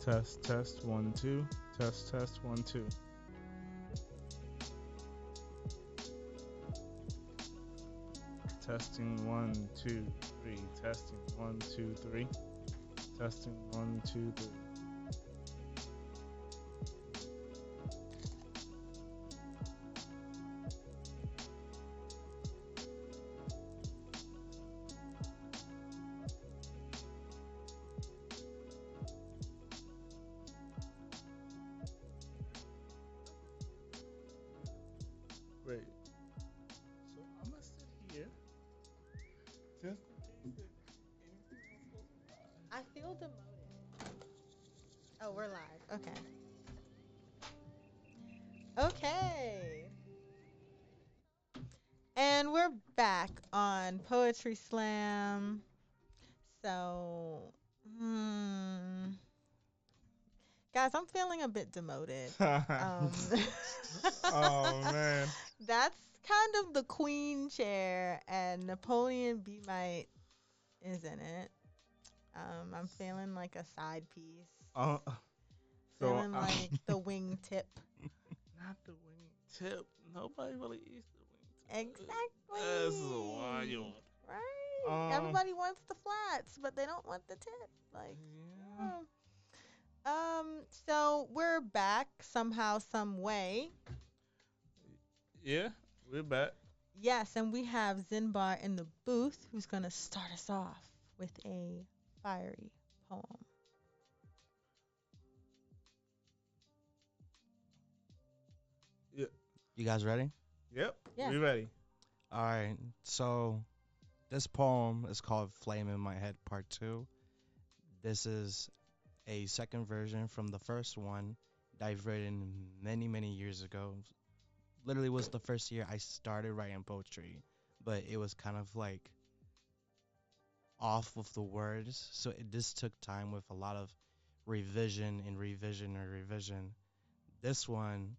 Test, test, one, two. Test, test, one, two. Testing, one, two, three. Testing, one, two, three. Testing, one, two, three. Great. So I'm gonna sit here just in case that anything else goes I feel demoted. Oh, we're live. Okay. Okay. And we're back on Poetry Slam. So, hmm, guys, I'm feeling a bit demoted. by. Um, Oh man. that's kind of the queen chair, and Napoleon B. Might is in it. I'm feeling like a side piece, Uh, so feeling I'm like the wingtip. not the wing tip. Nobody really eats the wing tip. That's Exactly. wild. Right? Um, Everybody wants the flats, but they don't want the tip. Like, yeah, oh. So we're back somehow, some way. yeah, we're back. Yes, and we have Xinbar in the booth who's gonna start us off with a fiery poem. Yeah, You guys ready? yep, Yeah. we ready. All right. So this poem is called Flame in My Head Part 2. This is a second version from the first one that I've written many, many years ago. Literally was the first year I started writing poetry, but it was kind of like off of the words. So this took time with a lot of revision and revision and revision. This one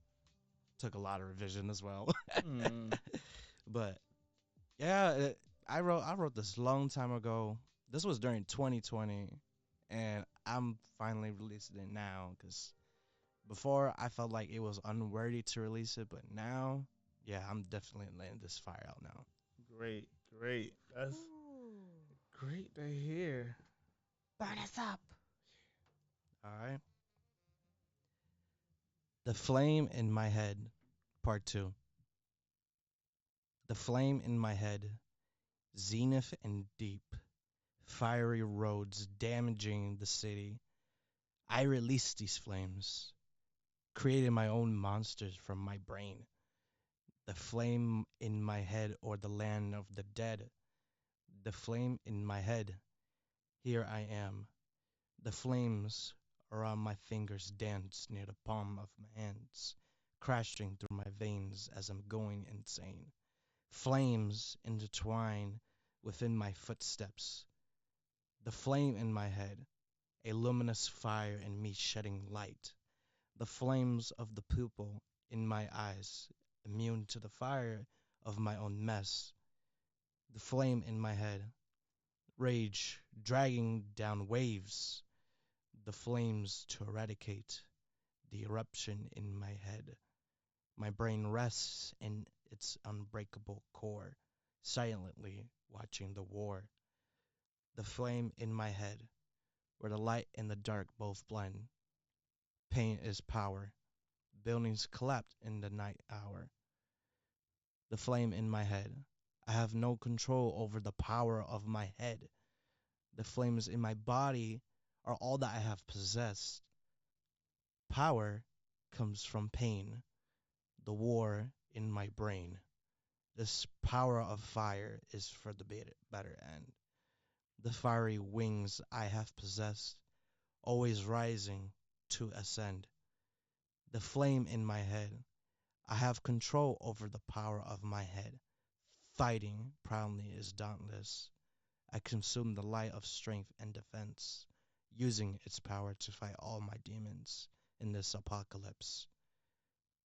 took a lot of revision as well. Hmm. But yeah, I wrote this long time ago. This was during 2020, and I'm finally releasing it now because before I felt like it was unworthy to release it, but now, yeah, I'm definitely letting this fire out now. Great, great. That's Ooh. great to hear. Burn us up. All right. The Flame in My Head, Part 2. The flame in my head, zenith and deep, fiery roads damaging the city. I released these flames, created my own monsters from my brain. The flame in my head or the land of the dead. The flame in my head, here I am. The flames around my fingers dance near the palm of my hands, crashing through my veins as I'm going insane. Flames intertwine within my footsteps. The flame in my head, a luminous fire in me shedding light. The flames of the pupil in my eyes, immune to the fire of my own mess. The flame in my head, rage dragging down waves. The flames to eradicate the eruption in my head. My brain rests in its unbreakable core, silently watching the war. The flame in my head, where the light and the dark both blend. Pain is power. Buildings collapse in the night hour. The flame in my head. I have no control over the power of my head. The flames in my body are all that I have possessed. Power comes from pain, the war in my brain. This power of fire is for the better end. The fiery wings I have possessed, always rising to ascend. The flame in my head. I have control over the power of my head. Fighting proudly is dauntless. I consume the light of strength and defense, using its power to fight all my demons in this apocalypse,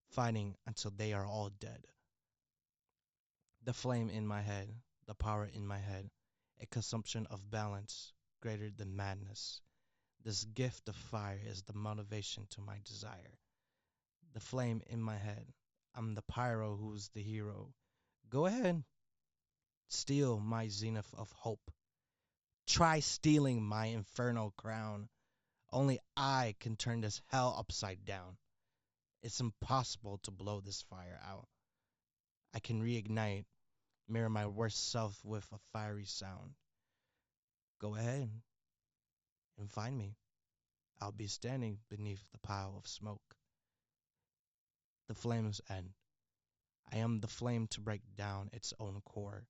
fighting until they are all dead. The flame in my head, the power in my head, a consumption of balance greater than madness. This gift of fire is the motivation to my desire. The flame in my head. I'm the pyro who's the hero. Go ahead, steal my zenith of hope. Try stealing my infernal crown. Only I can turn this hell upside down. It's impossible to blow this fire out. I can reignite, mirror my worst self with a fiery sound. Go ahead and find me. I'll be standing beneath the pile of smoke. The flames end. I am the flame to break down its own core.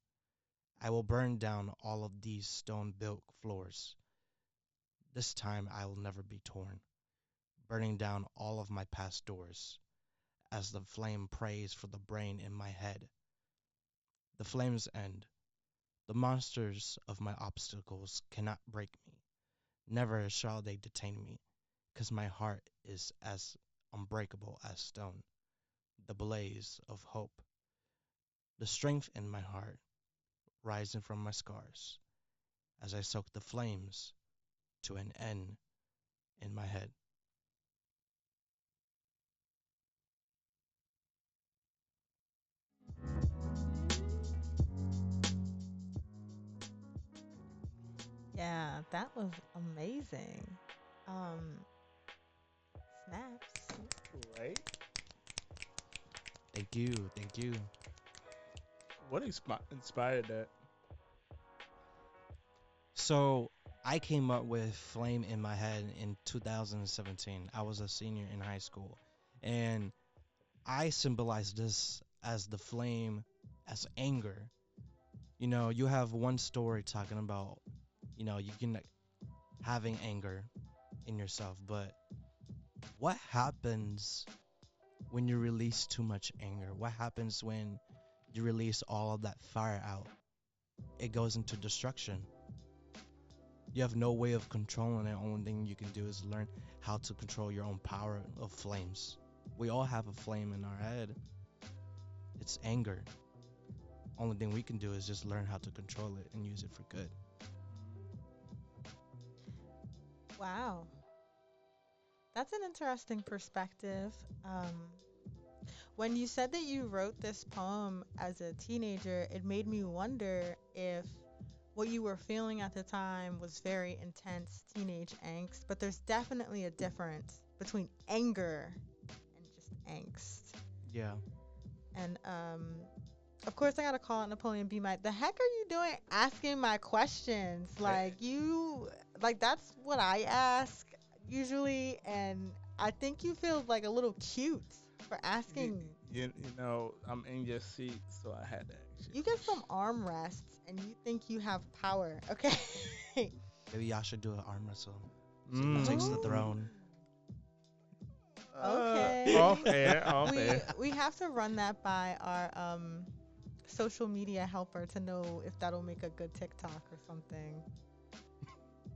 I will burn down all of these stone built floors. This time I will never be torn, burning down all of my past doors as the flame prays for the brain in my head. The flames end. The monsters of my obstacles cannot break me. Never shall they detain me, 'cause my heart is as unbreakable as stone. The blaze of hope, the strength in my heart, rising from my scars, as I soak the flames to an end in my head. Yeah, that was amazing. Um, snaps. Right? Thank you, thank you. What inspired that? So I came up with Flame in my head in 2017. I was a senior in high school, and I symbolized this as the flame as anger. You have one story talking about, you can having anger in yourself, but what happens when you release too much anger? What happens when you release all of that fire out? It goes into destruction. You have no way of controlling it. Only thing you can do is learn how to control your own power of flames. We all have a flame in our head. It's anger. Only thing we can do is just learn how to control it and use it for good. Wow, that's an interesting perspective. When you said that you wrote this poem as a teenager, it made me wonder if what you were feeling at the time was very intense teenage angst, but there's definitely a difference between anger and just angst. Yeah. And of course I gotta call out Napoleon B. My, the heck are you doing asking my questions? Like that's what I ask usually, and I think you feel like a little cute for You, asking. I'm in your seat, so I had to ask You get some arm rests and you think you have power, okay? Maybe y'all should do an arm wrestle. you. See who takes the Ooh. throne. Off Okay. air, off We air. we have to run that by our social media helper to know if that'll make a good TikTok or something.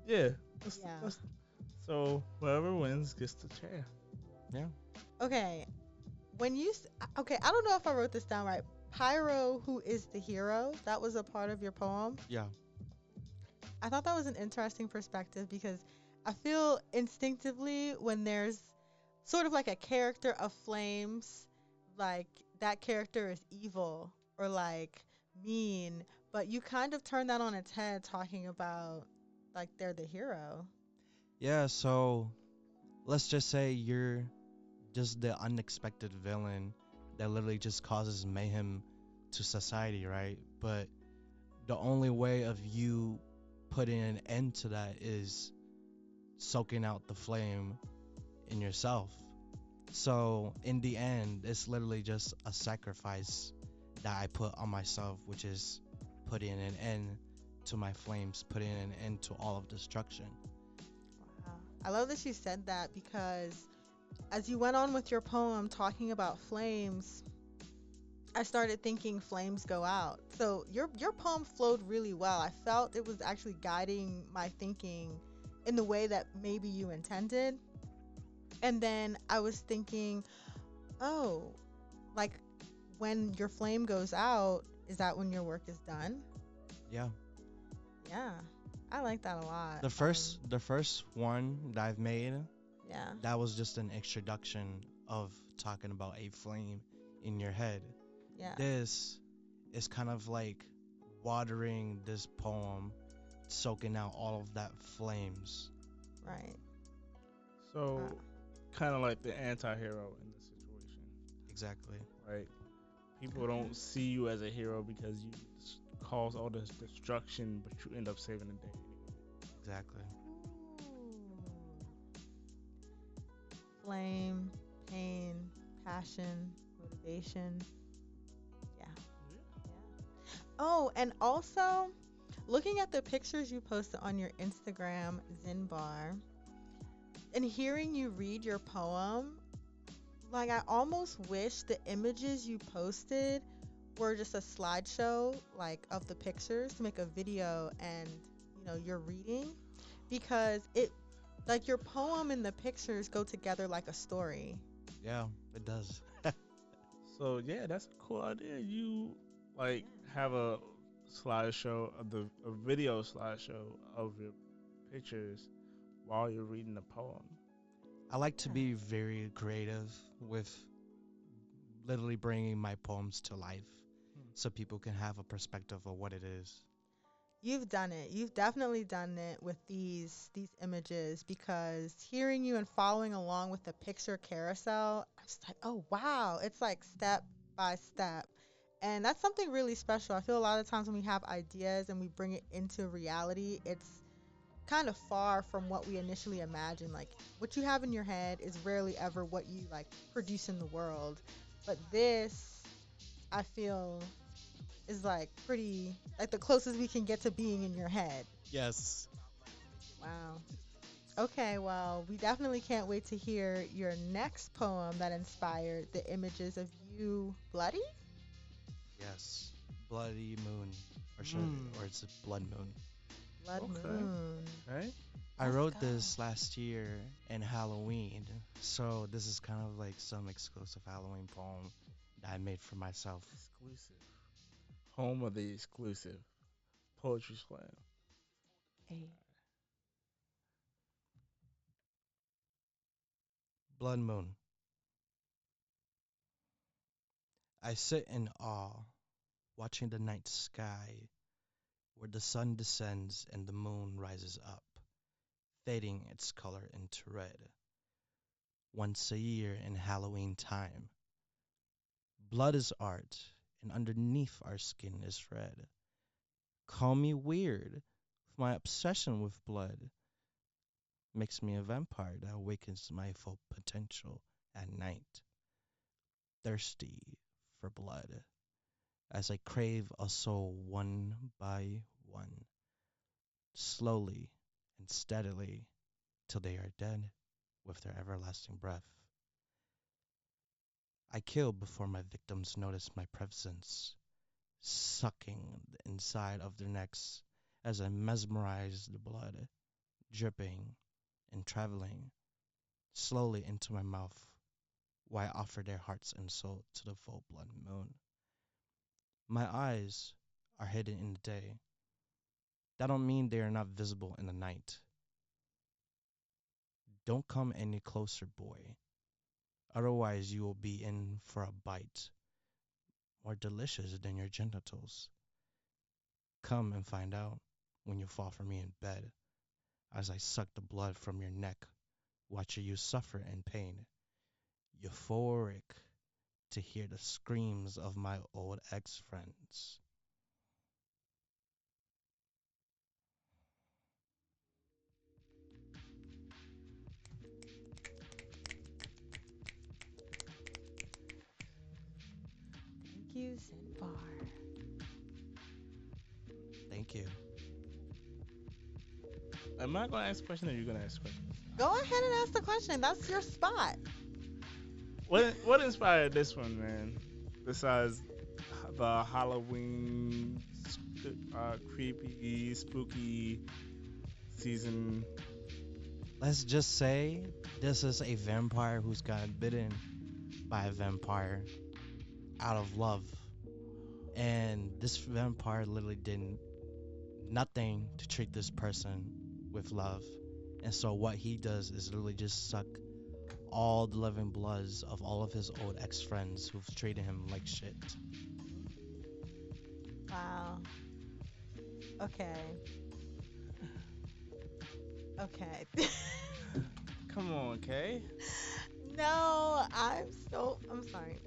Yeah. Yeah. So whoever wins gets the chair. Yeah. Okay. Okay, I don't know if I wrote this down right. Pyro, who is the hero? That was a part of your poem. Yeah. I thought that was an interesting perspective because I feel instinctively when there's sort of like a character of flames, like that character is evil or like mean, but you kind of turn that on its head talking about like they're the hero. Yeah, so let's just say you're just the unexpected villain that literally just causes mayhem to society, right? But the only way of you putting an end to that is soaking out the flame in yourself. So in the end, it's literally just a sacrifice that I put on myself, which is putting an end to my flames, putting an end to all of destruction. Wow. I love that you said that because as you went on with your poem talking about flames, I started thinking flames go out. So your poem flowed really well. I felt it was actually guiding my thinking in the way that maybe you intended. And then I was thinking, oh, like when your flame goes out, is that when your work is done? Yeah. Yeah. I like that a lot. The first one that I've made, Yeah. that was just an introduction of talking about a flame in your head. Yeah. This is kind of like watering this poem, soaking out all of that flames. Right. So, Uh, kind of like the anti-hero in this situation, Exactly. right? People okay. don't see you as a hero because you cause all this destruction, but you end up saving the day anyway. Exactly. Ooh. Flame, pain, passion, motivation. Yeah. Yeah. Oh, and also looking at the pictures you posted on your Instagram, Xinbar, and hearing you read your poem, like I almost wish the images you posted were just a slideshow like of the pictures to make a video and you're reading because it like your poem and the pictures go together like a story. Yeah, it does. So yeah, that's a cool idea. You like have a slideshow of a video slideshow of your pictures while you're reading the poem. I like to Yeah. be very creative with literally bringing my poems to life Hmm. so people can have a perspective of what it is. You've done it. You've definitely done it with these images because hearing you and following along with the picture carousel, I was like, "Oh, wow. It's like step by step." And that's something really special. I feel a lot of times when we have ideas and we bring it into reality, it's kind of far from what we initially imagined. Like what you have in your head is rarely ever what you like produce in the world. But this, I feel, is like pretty like the closest we can get to being in your head. Yes. Wow. Okay, well, we definitely can't wait to hear your next poem that inspired the images of you bloody? Yes. Bloody moon. Hmm. Or it's a blood moon. Blood Okay. moon. Okay. I Let's wrote go. this last year in Halloween, so this is kind of like some exclusive Halloween poem that I made for myself. Exclusive. Home of the exclusive poetry slam. Hey. Blood moon. I sit in awe, watching the night sky, where the sun descends and the moon rises up, fading its color into red. Once a year in Halloween time, blood is art, and underneath our skin is red. Call me weird, my obsession with blood makes me a vampire that awakens my full potential at night, thirsty for blood, as I crave a soul one by one, slowly and steadily, till they are dead with their everlasting breath. I kill before my victims notice my presence, sucking the inside of their necks as I mesmerize the blood, dripping and traveling slowly into my mouth while I offer their hearts and soul to the full blood moon. My eyes are hidden in the day. That don't mean they are not visible in the night. Don't come any closer, boy. Otherwise you will be in for a bite more delicious than your genitals. Come and find out when you fall for me in bed, as I suck the blood from your neck, watching you suffer in pain, euphoric to hear the screams of my old ex-friends. Thank you, Sinbar. Thank you. Am I gonna ask a question or are you gonna ask a question? Go ahead and ask the question. That's your spot. What inspired this one, man? Besides the Halloween creepy, spooky season. Let's just say this is a vampire who's got bitten by a vampire out of love. And this vampire literally didn't nothing to treat this person with love. And so what he does is literally just suck all the living bloods of all of his old ex-friends who've treated him like shit. Wow. Okay. Okay. Come on, Kay. No, I'm sorry.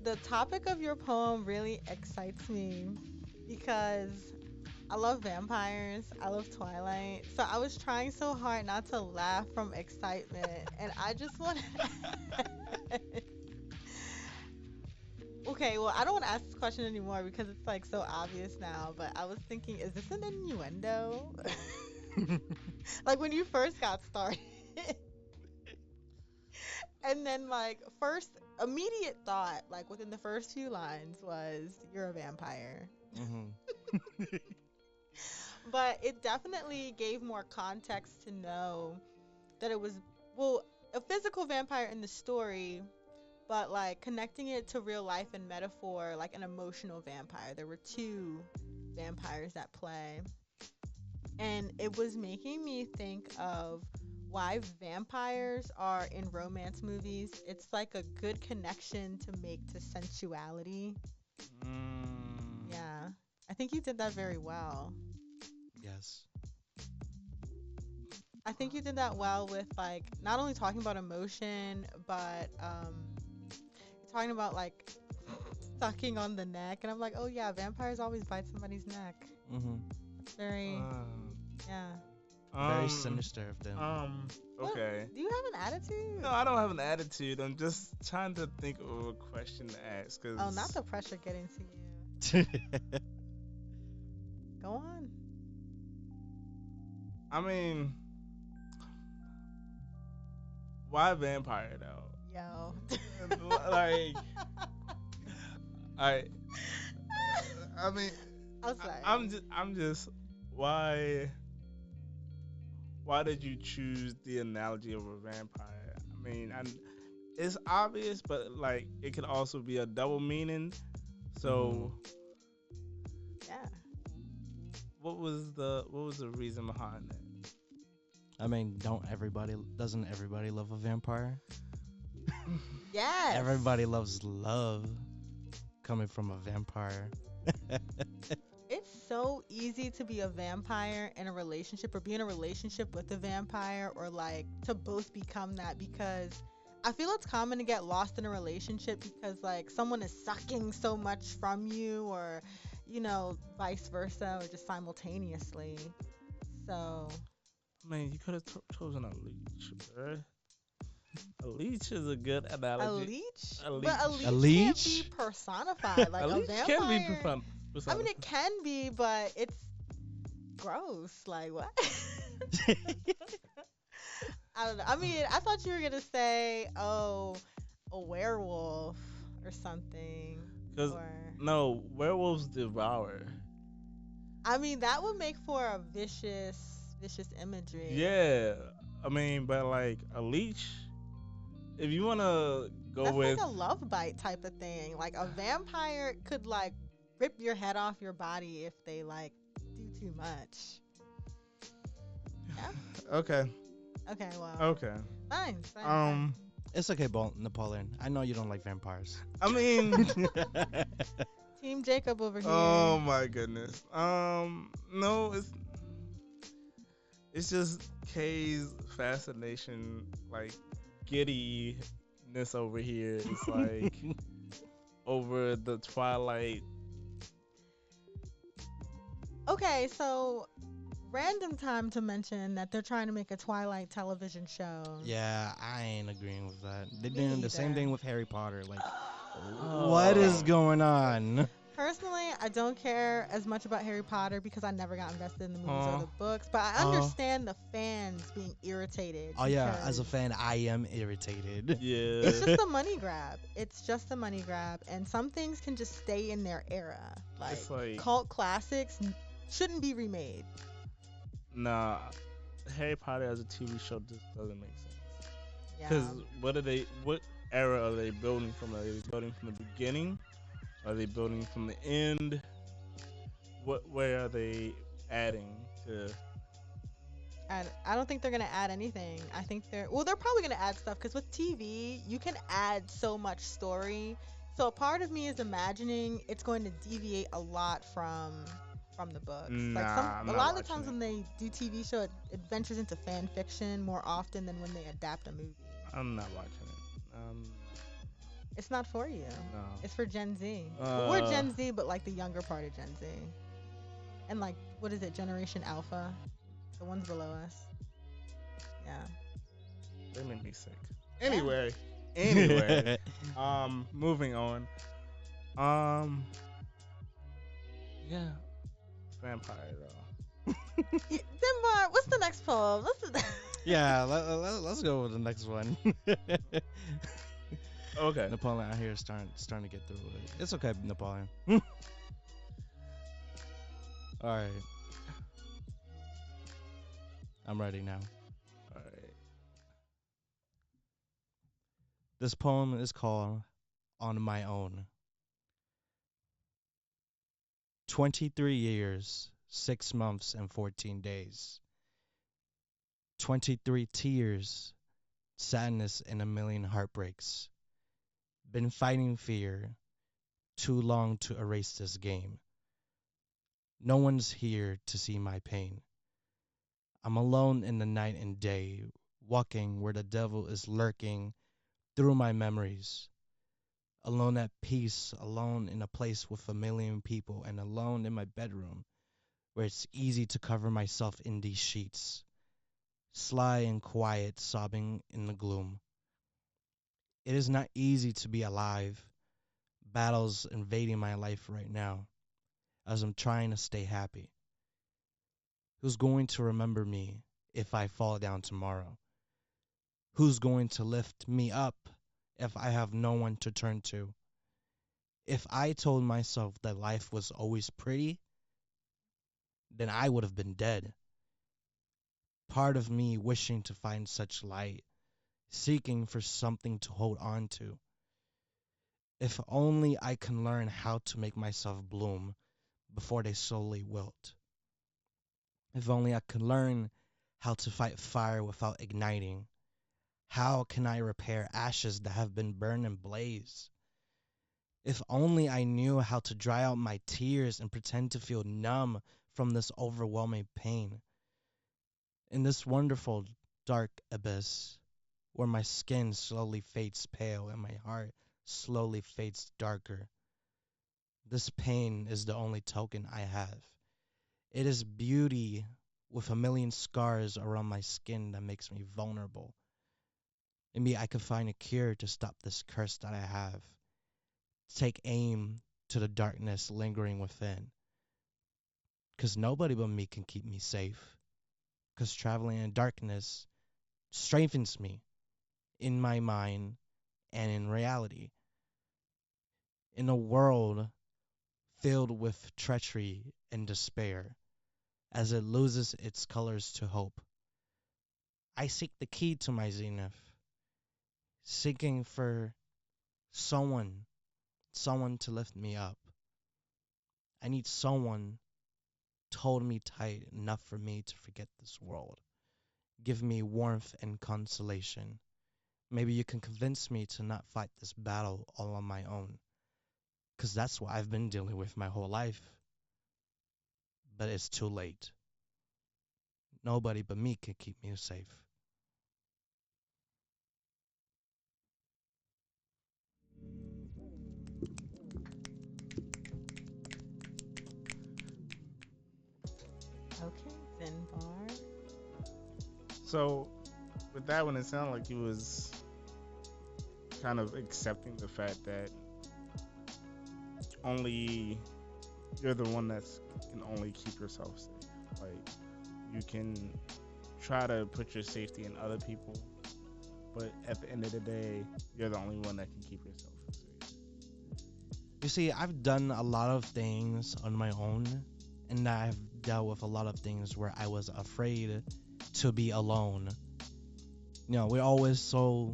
The topic of your poem really excites me because I love vampires. I love Twilight. So I was trying so hard not to laugh from excitement, and I just want to. Okay, well, I don't want to ask this question anymore because it's like so obvious now, but I was thinking, is this an innuendo? Like when you first got started. And then like first immediate thought, like within the first few lines was you're a vampire. Hmm. But it definitely gave more context to know that it was, well, a physical vampire in the story, but like connecting it to real life and metaphor, like an emotional vampire. There were two vampires at play. And it was making me think of why vampires are in romance movies. It's like a good connection to make to sensuality. Mm, Yeah. I think you did that very well. Yes. I think you did that well with like not only talking about emotion, but talking about like sucking on the neck, and I'm like, oh yeah, vampires always bite somebody's neck. Hmm. Very, um, yeah. Very sinister of them. What, okay. do you have an attitude? No, I don't have an attitude. I'm just trying to think of a question to ask. Cause Oh, not the pressure getting to you. Go on. I mean, why vampire though? Yo. Like, I, I mean, I'm sorry. I'm just, why, why did you choose the analogy of a vampire? I mean, it's obvious, but like, it could also be a double meaning. So, Yeah. what was the reason behind that? I mean, doesn't everybody love a vampire? Yes. Everybody loves love coming from a vampire. It's so easy to be a vampire in a relationship or be in a relationship with a vampire or like to both become that because I feel it's common to get lost in a relationship because like someone is sucking so much from you or vice versa or just simultaneously. So, I mean, you could have chosen a leech, bro. A leech is a good a analogy. leech? A But a leech. A leech can't be leech? personified. Like A a leech can be vampire. I mean, it personified. can be, but it's gross. Like, what? I don't know. I mean, I thought you were going to say, oh, a werewolf or something. Because Or, no, werewolves devour. I mean, that would make for a vicious imagery. Yeah, I mean, but like a leech, if you wanna go That's like with, a love bite type of thing. Like a vampire could like rip your head off your body if they like do too much. Yeah. okay, Okay. Well. okay, Fine. It's okay, Napoleon. I know you don't like vampires. I mean, Team Jacob over here. oh my goodness, no, it's just Kay's fascination, like giddiness over here. It's like over the Twilight. Okay, so random time to mention that they're trying to make a Twilight television show. Yeah, I ain't agreeing with that. They're Me doing the same either. thing with Harry Potter. Like, Oh. what is going on? Personally, I don't care as much about Harry Potter because I never got invested in the movies or Huh. the books, but I understand the fans being irritated. Oh yeah, because as a fan, I am irritated. Yeah. it's just a money grab. It's just a money grab, and some things can just stay in their era. Like, It's like- cult classics shouldn't be remade. Nah, Harry Potter as a TV show just doesn't make sense. Yeah. Because what era are they building from? Are they building from the beginning? Are they building from the end? where are they adding to? I don't think they're gonna add anything. I think they're probably gonna add stuff because with TV you can add so much story. So a part of me is imagining it's going to deviate a lot from the books. Like Nah, I'm a not lot of the watching times it. when they do TV show, it ventures into fan fiction more often than when they adapt a movie. I'm not watching it. It's not for you. It's No. for Gen Z. Well, we're Uh, Gen Z, but like the younger part of Gen Z, and like what is it, Generation Alpha, the ones below us. Yeah. they make me sick. Yeah. Anyway, moving on. Um, yeah, vampire though. Xinbar, what's the next poem? Yeah, let's go with the next one. Okay. Napoleon out here is starting to get through it. It's okay, Napoleon. All right, I'm ready now. All right. This poem is called On My Own. 23 years, 6 months, and 14 days. 23 tears, sadness, and a million heartbreaks. Been fighting fear too long to erase this game. No one's here to see my pain. I'm alone in the night and day, walking where the devil is lurking through my memories. Alone at peace, alone in a place with a million people, and alone in my bedroom where it's easy to cover myself in these sheets. Sly and quiet, sobbing in the gloom. It is not easy to be alive. Battles invading my life right now as I'm trying to stay happy. Who's going to remember me if I fall down tomorrow? Who's going to lift me up if I have no one to turn to? If I told myself that life was always pretty, then I would have been dead. Part of me wishing to find such light, seeking for something to hold on to. If only I can learn how to make myself bloom before they slowly wilt. If only I could learn how to fight fire without igniting. How can I repair ashes that have been burned and blazed? If only I knew how to dry out my tears and pretend to feel numb from this overwhelming pain. In this wonderful dark abyss, where my skin slowly fades pale and my heart slowly fades darker, this pain is the only token I have. It is beauty with a million scars around my skin that makes me vulnerable. Maybe I could find a cure to stop this curse that I have. Take aim to the darkness lingering within. 'Cause nobody but me can keep me safe. 'Cause traveling in darkness strengthens me in my mind and in reality. In a world filled with treachery and despair, as it loses its colors to hope, I seek the key to my zenith, seeking for someone, someone to lift me up. I need someone to hold me tight enough for me to forget this world. Give me warmth and consolation. Maybe you can convince me to not fight this battle all on my own. 'Cause that's what I've been dealing with my whole life. But it's too late. Nobody but me can keep me safe. Okay, Xinbar. So with that one, it sounded like he was kind of accepting the fact that only you're the one that's can only keep yourself safe. Like you can try to put your safety in other people, but at the end of the day, you're the only one that can keep yourself safe. You see, I've done a lot of things on my own, and I've dealt with a lot of things where I was afraid to be alone. We're always so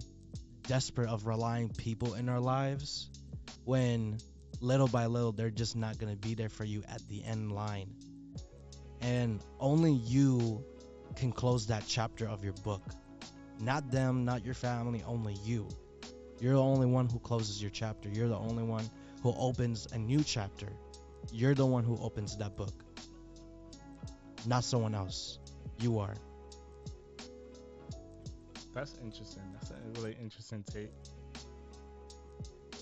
desperate of relying people in our lives when little by little, they're just not gonna be there for you at the end line. And only you can close that chapter of your book. Not them, not your family, only you. You're the only one who closes your chapter. You're the only one who opens a new chapter. You're the one who opens that book, not someone else. You are. That's interesting. That's a really interesting take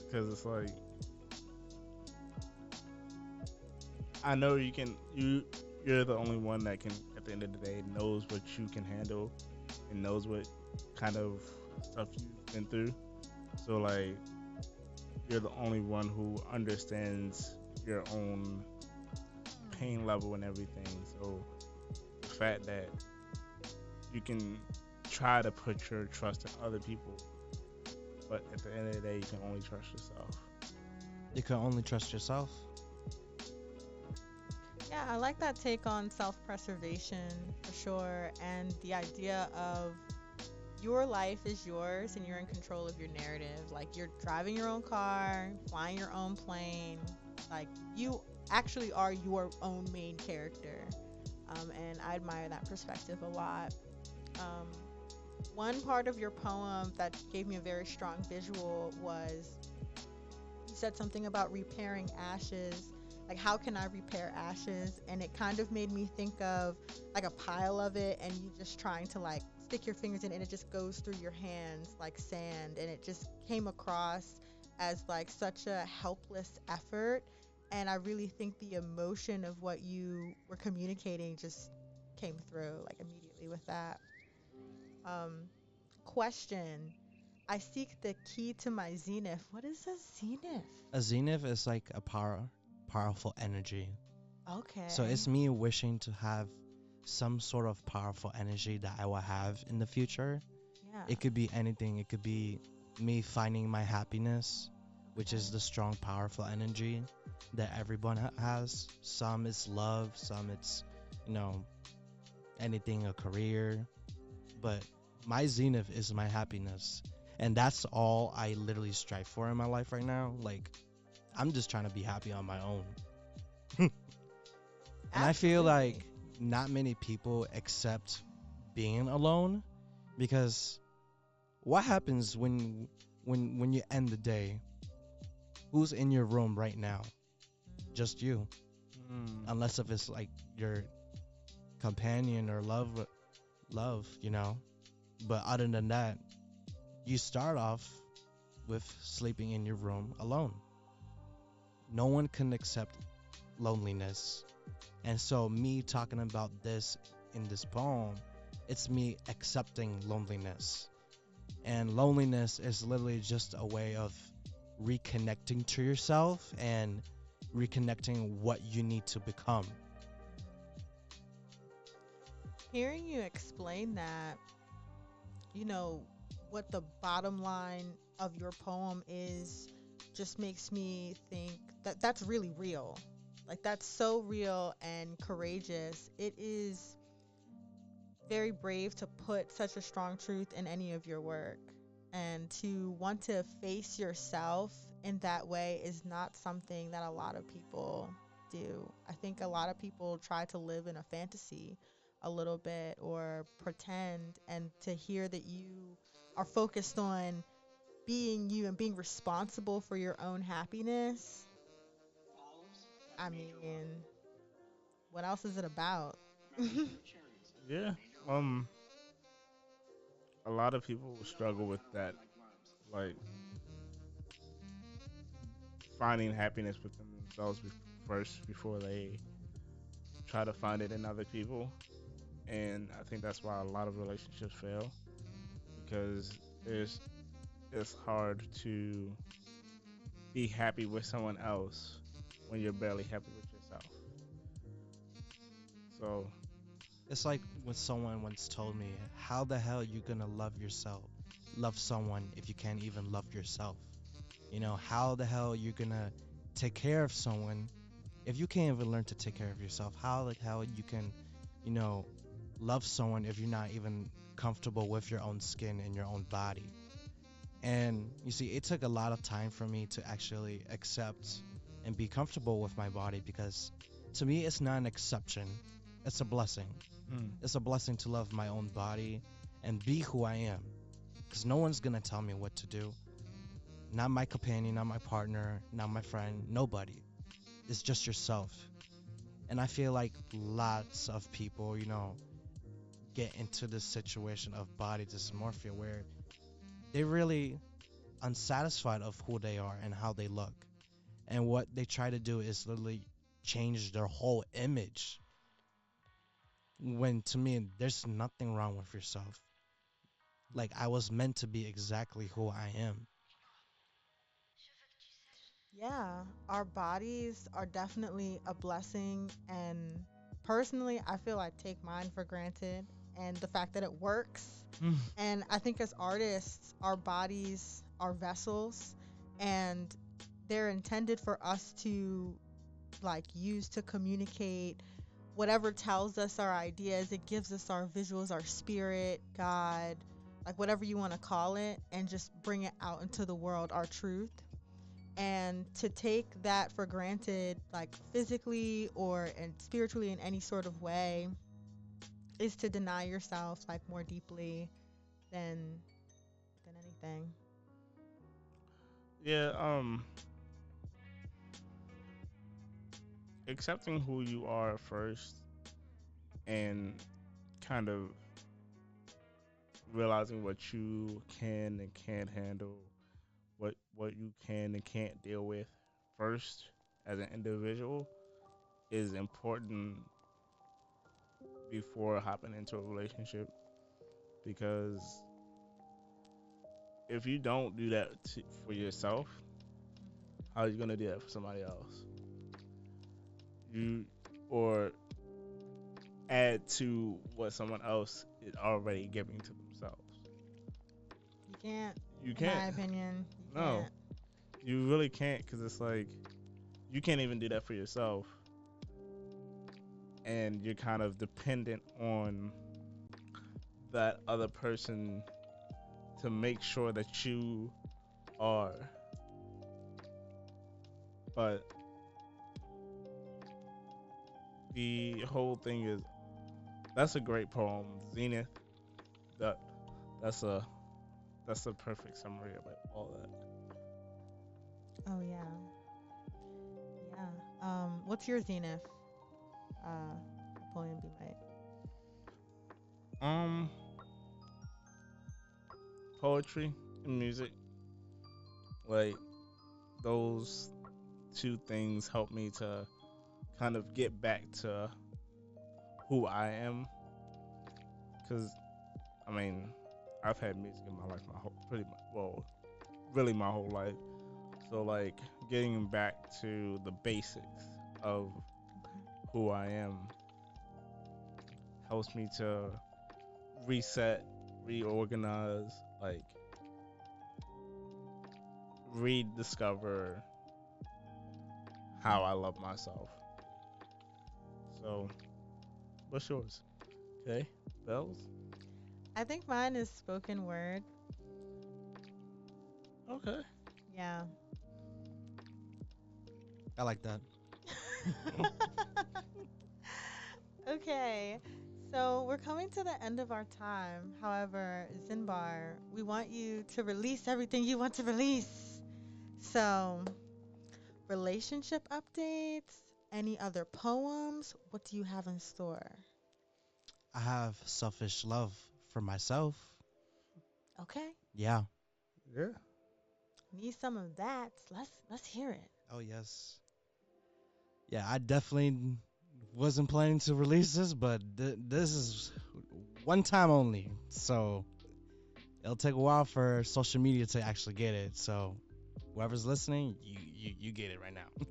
because it's like I know you're the only one that can at the end of the day knows what you can handle and knows what kind of stuff you've been through. So like you're the only one who understands your own pain level and everything. So the fact that you can try to put your trust in other people, but at the end of the day, you can only trust yourself. You can only trust yourself. Yeah, I like that take on self-preservation for sure, and the idea of your life is yours and you're in control of your narrative. Like you're driving your own car, flying your own plane. Like you actually are your own main character. And I admire that perspective a lot. Um, One part of your poem that gave me a very strong visual was you said something about repairing ashes. Like, how can I repair ashes? And it kind of made me think of like a pile of it, and you just trying to like stick your fingers in, and it just goes through your hands like sand. And it just came across as like such a helpless effort. And I really think the emotion of what you were communicating just came through like immediately with that. Um, Question. I seek the key to my zenith. What is a zenith? A zenith is like a powerful energy. So Okay. it's me wishing to have some sort of powerful energy that I will have in the future. Yeah. It could be anything. It could be me finding my happiness, which Okay. is the strong, powerful energy that everyone has. Some it's love, some it's, you know, anything, a career. But my zenith is my happiness. And that's all I literally strive for in my life right now. Like, I'm just trying to be happy on my own. And I feel Absolutely. like not many people accept being alone because what happens when you end the day? Who's in your room right now? Just you. Mm. Unless if it's like your companion or love, you know. But other than that, you start off with sleeping in your room alone. No one can accept loneliness. And so me talking about this in this poem, it's me accepting loneliness. And loneliness is literally just a way of reconnecting to yourself and reconnecting what you need to become. Hearing you explain that, you know, what the bottom line of your poem is just makes me think that that's really real. Like that's so real and courageous. It is very brave to put such a strong truth in any of your work. And to want to face yourself in that way is not something that a lot of people do. I think a lot of people try to live in a fantasy a little bit or pretend, and to hear that you are focused on being you and being responsible for your own happiness. I mean, what else is it about? Yeah. Um. A lot of people struggle with that, like finding happiness within themselves first before they try to find it in other people. And I think that's why a lot of relationships fail because there's it's hard to be happy with someone else when you're barely happy with yourself. So It's like when someone once told me, how the hell you gonna love yourself, love someone if you can't even love yourself? You know, how the hell you gonna take care of someone if you can't even learn to take care of yourself? How the hell you can, you know, love someone if you're not even comfortable with your own skin and your own body? And you see, it took a lot of time for me to actually accept and be comfortable with my body because to me, it's not an exception. It's a blessing. Mm. It's a blessing to love my own body and be who I am because no one's going to tell me what to do. Not my companion, not my partner, not my friend, nobody. It's just yourself. And I feel like lots of people, get into this situation of body dysmorphia where they really unsatisfied of who they are and how they look. And what they try to do is literally change their whole image. When to me, there's nothing wrong with yourself. Like I was meant to be exactly who I am. Yeah, our bodies are definitely a blessing, and personally, I feel I take mine for granted, and the fact that it works. Mm. And I think as artists, our bodies are vessels, and they're intended for us to like use to communicate whatever tells us our ideas. It gives us our visuals, our spirit, God, like whatever you want to call it, and just bring it out into the world, our truth. And to take that for granted, like physically or and spiritually in any sort of way, is to deny yourself like more deeply than anything. Yeah. Accepting who you are first and kind of realizing what you can and can't handle, what you can and can't deal with first as an individual is important before hopping into a relationship because if you don't do that for yourself, how are you gonna do that for somebody else? You or add to what someone else is already giving to themselves. You can't, You in my can't. opinion, you No, can't. you really can't because it's like you can't even do that for yourself, and you're kind of dependent on that other person to make sure that you are. But the whole thing is that's a great poem, Zenith. That that's a that's a perfect summary of it, all that. Oh yeah, yeah. What's your zenith? Uh, Napoleon B. Light. Um, poetry and music, like those two things help me to kind of get back to who I am. Cause I mean, I've had music in my life my whole pretty much well, really my whole life. So like getting back to the basics of Okay. who I am helps me to reset, reorganize, like rediscover how I love myself. So, what's yours? Okay, Bells. I think mine is spoken word. Okay. Yeah. I like that. Okay. So we're coming to the end of our time. However, Xinbar, we want you to release everything you want to release. So, relationship updates, any other poems? What do you have in store? I have selfish love for myself. Okay. Yeah. Yeah. Need some of that. Let's hear it. Oh, yes. Yeah, I definitely wasn't planning to release this, but this is one time only. So it'll take a while for social media to actually get it. So whoever's listening, you get it right now.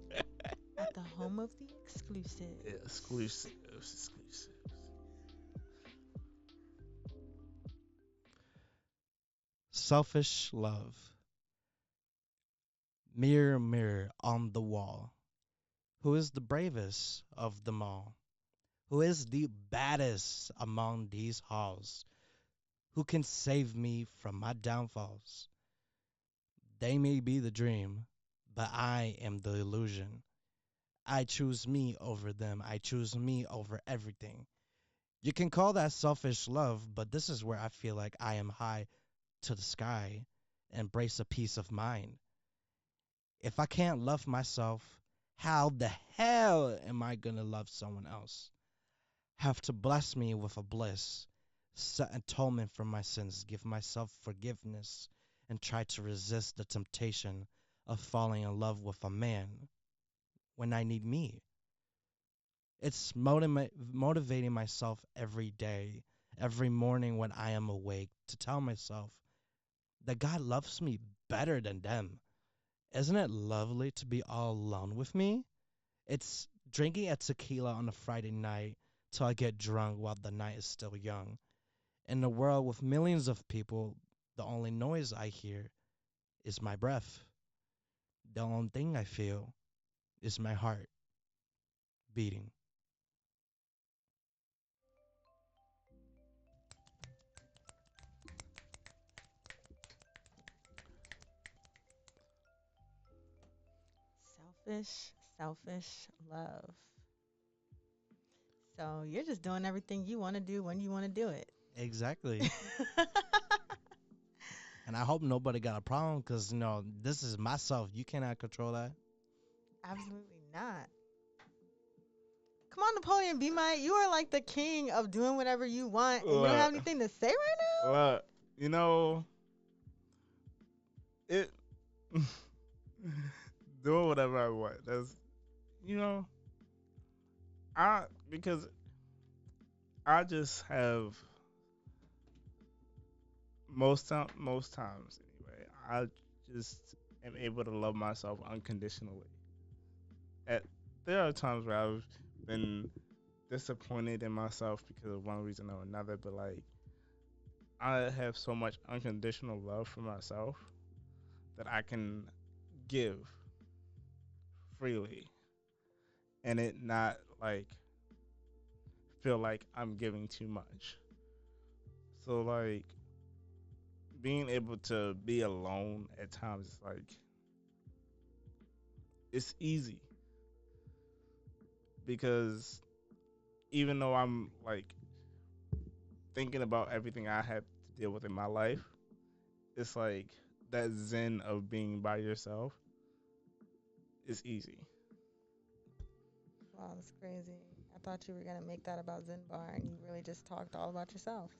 At the home of the exclusives. Yeah, exclusives, exclusives. Selfish love. Mirror, mirror on the wall. Who is the bravest of them all? Who is the baddest among these halls? Who can save me from my downfalls? They may be the dream, but I am the illusion. I choose me over them. I choose me over everything. You can call that selfish love, but this is where I feel like I am high to the sky, embrace a peace of mind. If I can't love myself, how the hell am I gonna love someone else? Have to bless me with a bliss, set atonement for my sins, give myself forgiveness, and try to resist the temptation of falling in love with a man when I need me. It's motivating myself every day, every morning when I am awake, to tell myself that God loves me better than them. Isn't it lovely to be all alone with me? It's drinking a tequila on a Friday night till I get drunk while the night is still young. In a world with millions of people, the only noise I hear is my breath. The only thing I feel is my heart beating. Selfish, selfish love. So you're just doing everything you want to do when you want to do it. Exactly. And I hope nobody got a problem because, this is myself. You cannot control that. Absolutely not. Come on, Napoleon, be my. You are like the king of doing whatever you want, and you don't have Look, anything to say right look, you know, it doing whatever I want. That's you know, I because I just have most times anyway. I just am able to love myself unconditionally. At There are times where I've been disappointed in myself because of one reason or another, but like I have so much unconditional love for myself that I can give freely and it not like feel like I'm giving too much. So like being able to be alone at times is like it's easy because even though I'm like thinking about everything I have to deal with in my life, it's like that zen of being by yourself is easy. now? Wow, that's crazy. I thought you were gonna make that about Xinbar, and you really just talked all about yourself.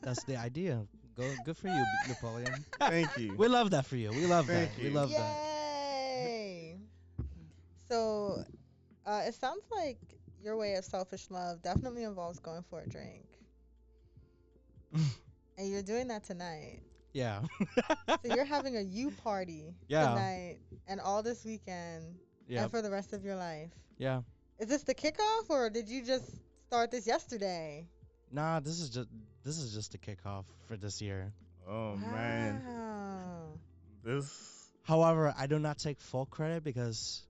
That's the idea. Good for you, Napoleon. Thank you. We love that for you. We love that. Thank We you. love that. Yay! So, it sounds like your way of selfish love definitely involves going for a drink, and you're doing that tonight. Yeah. So you're having a you party Yeah. tonight and all this weekend and Yep. for the rest of your life. Yeah. Is this the kickoff or did you just start this yesterday? Nah, this is just a kickoff for this year. Oh man, Wow. this. However, I do not take full credit because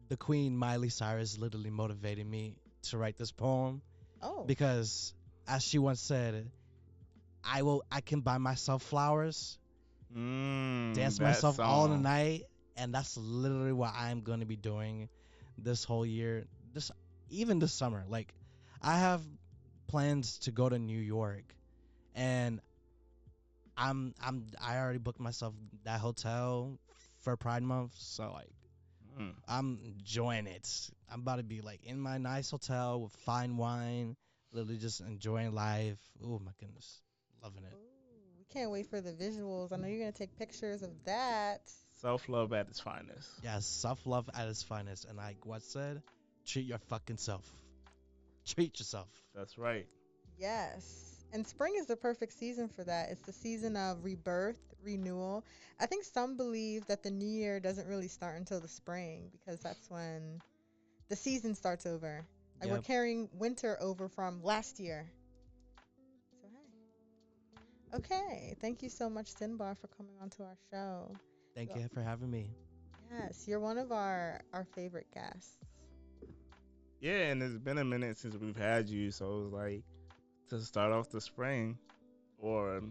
the Queen Miley Cyrus literally motivated me to write this poem Oh. because as she once said, I can buy myself flowers, dance That myself all the song. night, and that's literally what I'm going to be doing this whole year. This Even this summer. Like I have plans to go to New York and I already booked myself that hotel for Pride Month, so like Mm. I'm enjoying it. I'm about to be like in my nice hotel with fine wine, literally just enjoying life. Oh my goodness, loving it. Ooh, we can't wait for the visuals. I know you're going to take pictures of that. Self love at its finest. Yeah, self love at its finest, and like what said, treat your fucking self. Treat yourself. That's right. Yes. And spring is the perfect season for that. It's the season of rebirth, renewal. I think some believe that the new year doesn't really start until the spring because that's when the season starts over. Like we're Yep. carrying winter over from last year. So hey. Okay. Thank you so much, Sinbar, for coming onto our show. Thank Well, you for having me. yes, you're one of our favorite guests. Yeah, and it's been a minute since we've had you, so it was like to start off the spring or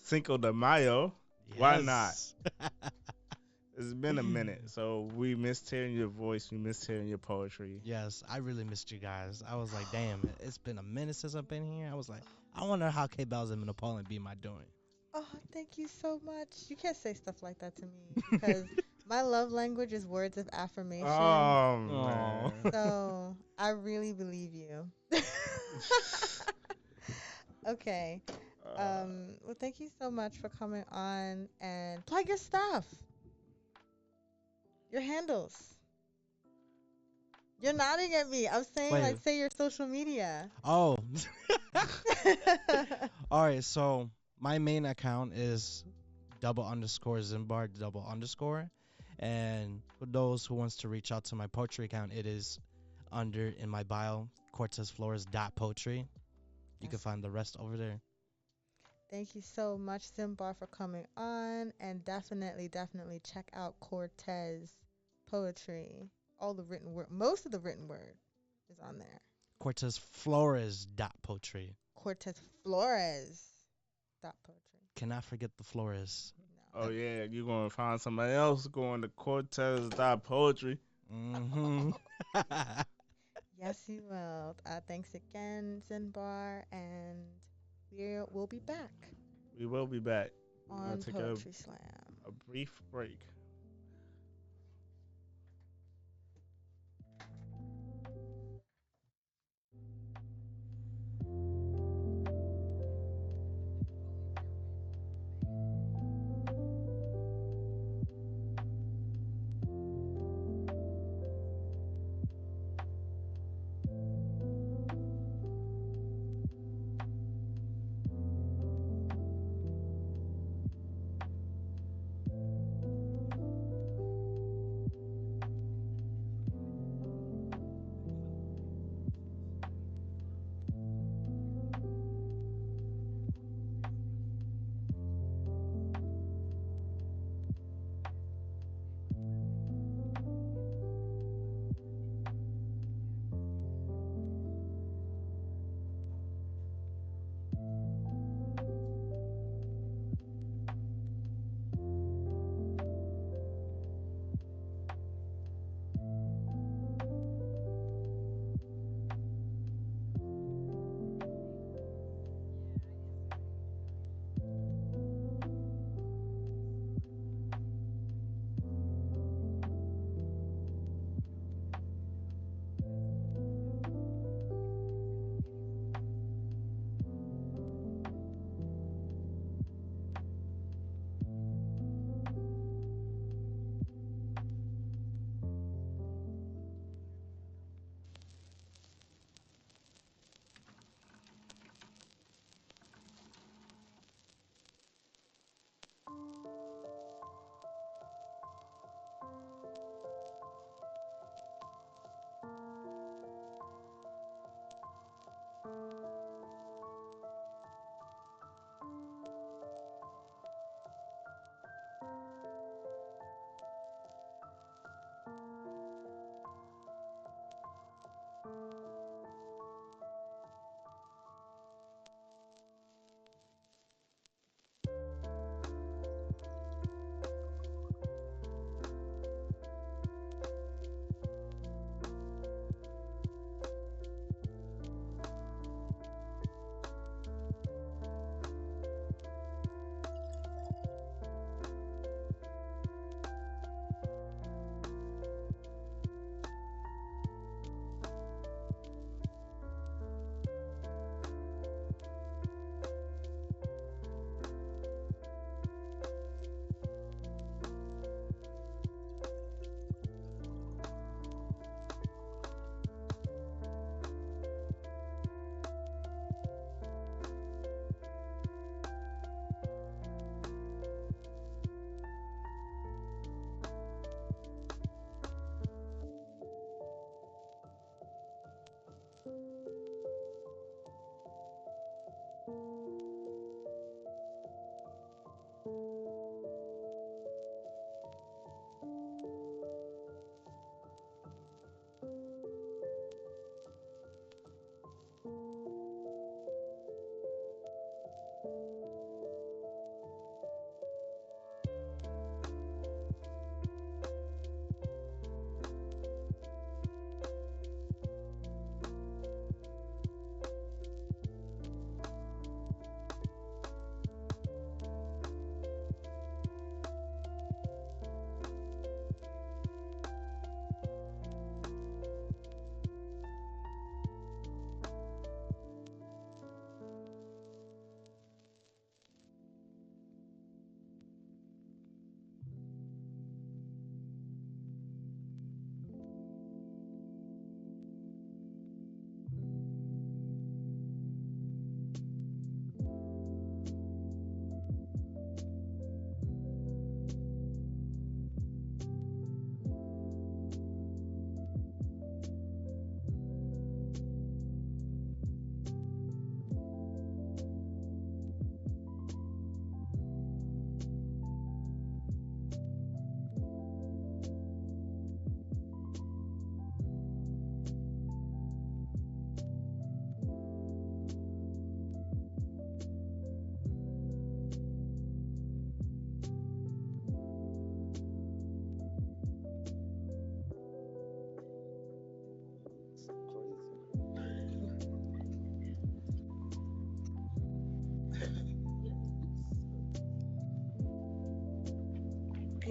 Cinco de Mayo. Why not? Yes. It's been a minute, so we missed hearing your voice. We missed hearing your poetry. Yes, I really missed you guys. I was like, damn, it's been a minute since I've been here. I was like, I wonder how K Bellz and Napoleon be my doing. Oh, thank you so much. You can't say stuff like that to me because my love language is words of affirmation. Oh Oh. man. So I really believe you. Okay. Uh, Well, thank you so much for coming on and plug your stuff, your handles. You're nodding at me. I'm saying Wait. like say your social media. Oh. All right, so my main account is _Xinbar _. And for those who wants to reach out to my poetry account, it is under in my bio, CortezFlores.poetry. You can find the rest over there. Thank you so much, Xinbar, for coming on, and definitely check out Cortez poetry. All the written word, most of the written word is on there. CortezFlores.poetry. Cortez Flores dot poetry. Cannot forget the Flores. No. oh yeah, you gonna find somebody else going to Cortez Poetry. Mm-hmm. Yes, you will. Thanks again, Xinbar, and we'll be back We will be back. on Take Poetry Slam. a brief break.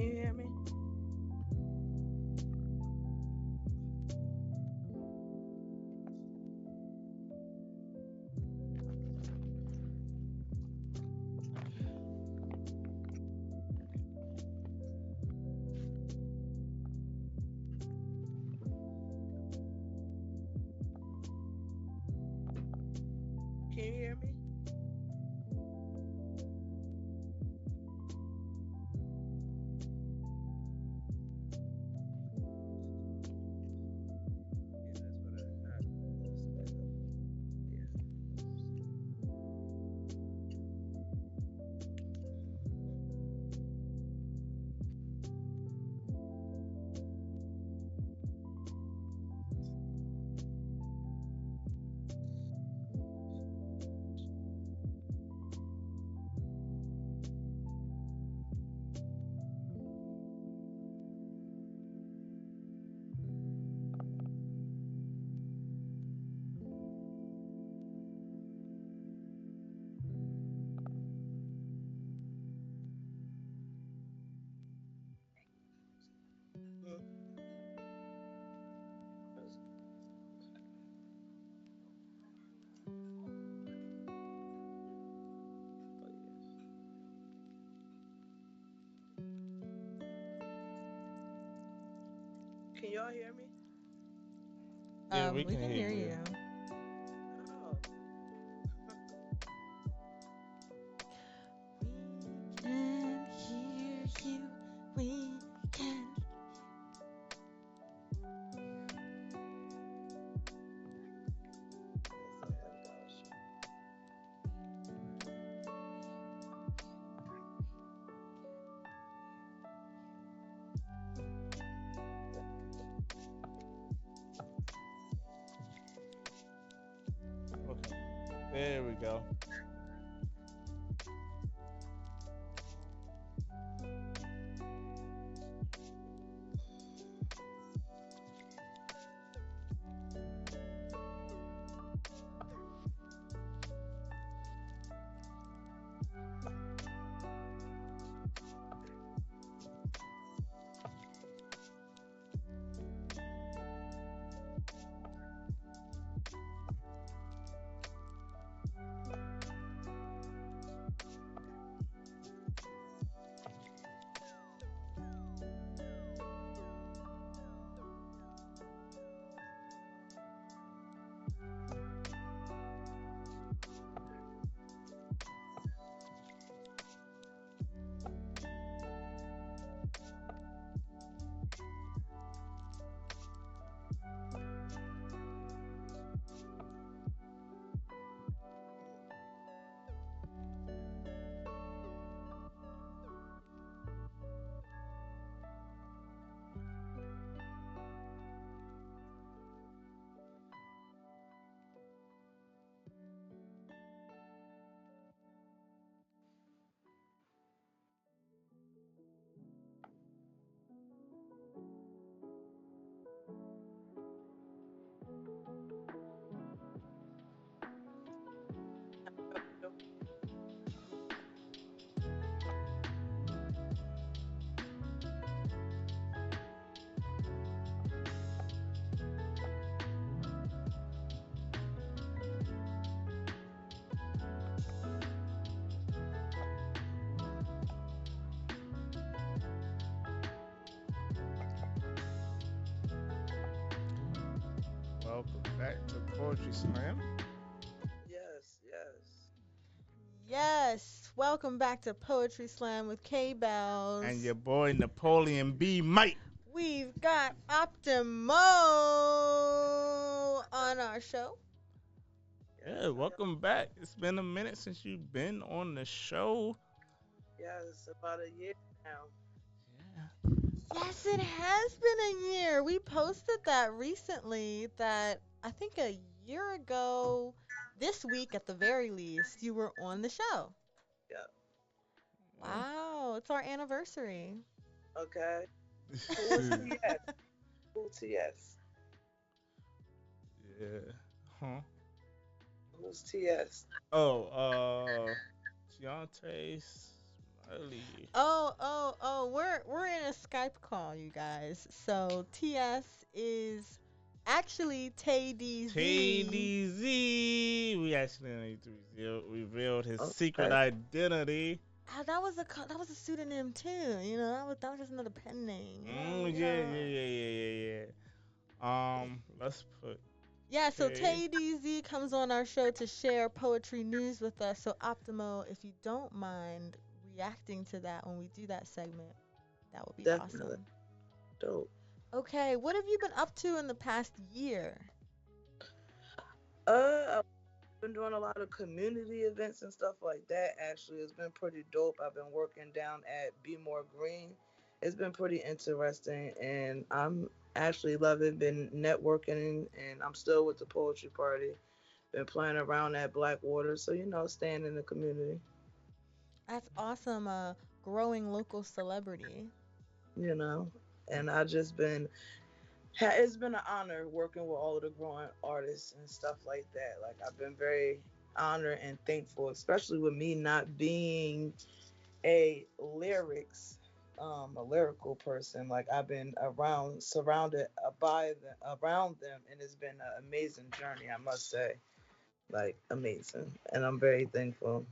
Can you hear me? Can you hear me? Can y'all hear me? Yeah, we We can can hear hear you. you. Oh, We can hear you. We can. Okay. There we go. Welcome back to Poetry Slam. yes, yes. Yes. Welcome back to Poetry Slam with K Bells. And your boy Napoleon B. Mike. We've got Optimoe on our show. Yeah, welcome back. It's been a minute since you've been on the show. Yes, about a year now. Yeah. Yes, it has been a year. We posted that recently that I think a year ago, this week at the very least, you were on the show. Yeah. Wow, it's our anniversary. Okay. Who was TS? Who TS? Yeah. Huh? Who's TS? Oh, Deontay Smiley. Oh, we're in Skype call, you guys. So TS is actually TayDZ. TayDZ. We accidentally revealed his secret Okay. identity. Ah, that was a pseudonym too. That was just another pen name. Yeah, yeah, yeah, yeah, yeah, yeah. Let's put Yeah, so Tay. TayDZ comes on our show to share poetry news with us. So Optimo, if you don't mind reacting to that when we do that segment, that would be Definitely. awesome. Dope. Okay, what have you been up to in the past year? I've been doing a lot of community events and stuff like that. Actually, it's been pretty dope. I've been working down at Be More Green. It's been pretty interesting, and I'm actually loving. Been networking, and I'm still with the poetry party. Been playing around at Blackwater, so staying in the community. That's awesome. Growing local celebrity. You know, and I just been it's been an honor working with all of the growing artists and stuff like that. Like I've been very honored and thankful, especially with me not being a lyrics a lyrical person. Like I've been around surrounded by them around them, and it's been an amazing journey, I must say. Like amazing, and I'm very thankful.